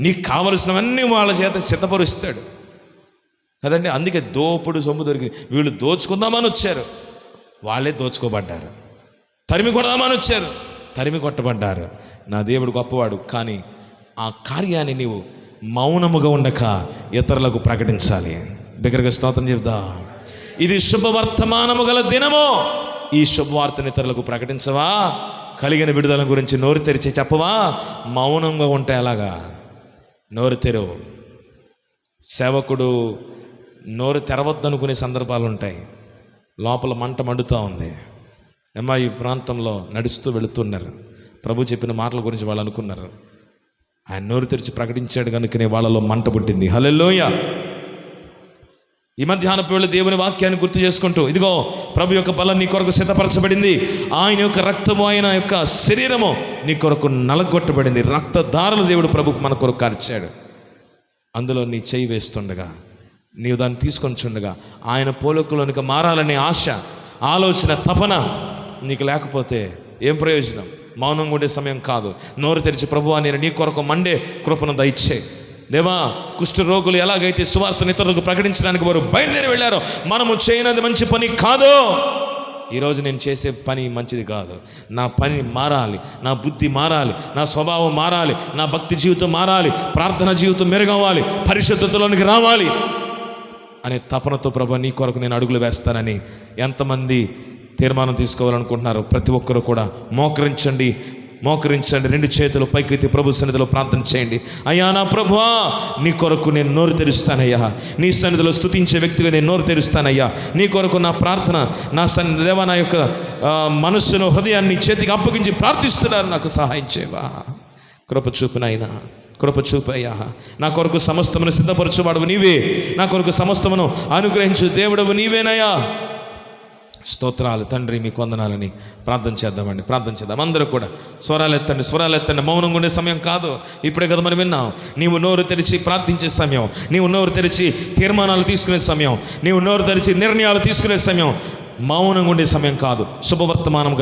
నీకు కావలసినవన్నీ వాళ్ళ చేత సిద్ధపరుస్తాడు కదండి. అందుకే దోపుడు సొమ్ము దొరికింది. వీళ్ళు దోచుకుందామని వచ్చారు, వాళ్ళే దోచుకోబడ్డారు. తరిమి కొడదామని వచ్చారు, తరిమి కొట్టబడ్డారు. నా దేవుడు గొప్పవాడు. కానీ ఆ కార్యాన్ని నీవు మౌనముగా ఉండక ఇతరులకు ప్రకటించాలి. దగ్గరగా స్తోత్రం చెప్దా. ఇది శుభవర్తమానము గల దినము. ఈ శుభవార్తను ఇతరులకు ప్రకటించవా? కలిగిన విడుదల గురించి నోరు తెరిచి చెప్పవా? మౌనంగా ఉంటే అలాగా నోరు తెరవు. సేవకుడు నోరు తెరవద్దనుకునే సందర్భాలు ఉంటాయి. లోపల మంట మండుతూ ఉంది. ఏమా ఈ ప్రాంతంలో నడుస్తూ వెళుతున్నారు. ప్రభు చెప్పిన మాటల గురించి వాళ్ళు అనుకున్నారు. ఆయన నోరు తెరిచి ప్రకటించాడు కనుకనే వాళ్ళలో మంట పుట్టింది. హల్లెలూయా. ఈ మధ్యాహ్నపు వేళ దేవుని వాక్యాన్ని గుర్తు చేసుకుంటూ, ఇదిగో ప్రభు యొక్క బలం నీ కొరకు సిద్ధపరచబడింది. ఆయన యొక్క రక్తము, ఆయన యొక్క శరీరము నీ కొరకు నలగొట్టబడింది. రక్తధారలు దేవుడు ప్రభుకు మన కొరకు కార్చాడు. అందులో నీ చేయి వేస్తుండగా, నీవు దాన్ని తీసుకొని చుండగా, ఆయన పోలికలోనికి మారాలనే ఆశ, ఆలోచన, తపన నీకు లేకపోతే ఏం ప్రయోజనం? మౌనంగా ఉండే సమయం కాదు. నోరు తెరిచి ప్రభువా నేను నీ కొరకు మండే కృపను దయచే. దేవా, కుష్ఠ రోగులు ఎలాగైతే సువార్తను ఇతరులకు ప్రకటించడానికి వారు బయలుదేరి వెళ్ళారో, మనము చేయనది మంచి పని కాదు. ఈరోజు నేను చేసే పని మంచిది కాదు. నా పని మారాలి, నా బుద్ధి మారాలి, నా స్వభావం మారాలి, నా భక్తి జీవితం మారాలి, ప్రార్థన జీవితం మెరుగవ్వాలి, పరిశుద్ధతలోనికి రావాలి అనే తపనతో ప్రభు నీ కొరకు నేను అడుగులు వేస్తానని ఎంతమంది తీర్మానం తీసుకోవాలనుకుంటున్నారు? ప్రతి ఒక్కరూ కూడా మోకరించండి, మోకరించండి. 2 చేతులు పైకెత్తి ప్రభు సన్నిధిలో ప్రార్థన చేయండి. అయ్యా నా ప్రభువా, నీ కొరకు నేను నోరు తెరుస్తానయ్యా. నీ సన్నిధిలో స్తుతించే వ్యక్తిగా నేను నోరు తెరుస్తానయ్యా. నీ కొరకు నా ప్రార్థన, నా సన్నిధి దేవా, నా యొక్క మనస్సును, హృదయాన్ని చేతికి అప్పగించి ప్రార్థిస్తున్నారు. నాకు సహాయం చేయవా. కృప చూపునైనా, కృప చూపయ్యా. నా కొరకు సమస్తమును సిద్ధపరచువాడవు నీవే. నా కొరకు సమస్తమును అనుగ్రహించు దేవుడవు నీవేనయ్యా. స్తోత్రాలు తండ్రి, మీకు వందనాలని ప్రార్థన చేద్దామండి. ప్రార్థన చేద్దాం. అందరూ కూడా స్వరాలు ఎత్తండి, స్వరాలు ఎత్తండి. మౌనంగా ఉండే సమయం కాదు. ఇప్పుడే కదా మనం విన్నాం. నీవు నోరు తెరిచి ప్రార్థించే సమయం, నీవు నోరు తెరిచి తీర్మానాలు తీసుకునే సమయం, నీవు నోరు తెరిచి నిర్ణయాలు తీసుకునే సమయం. మౌనంగా ఉండే సమయం కాదు. శుభవర్తమానం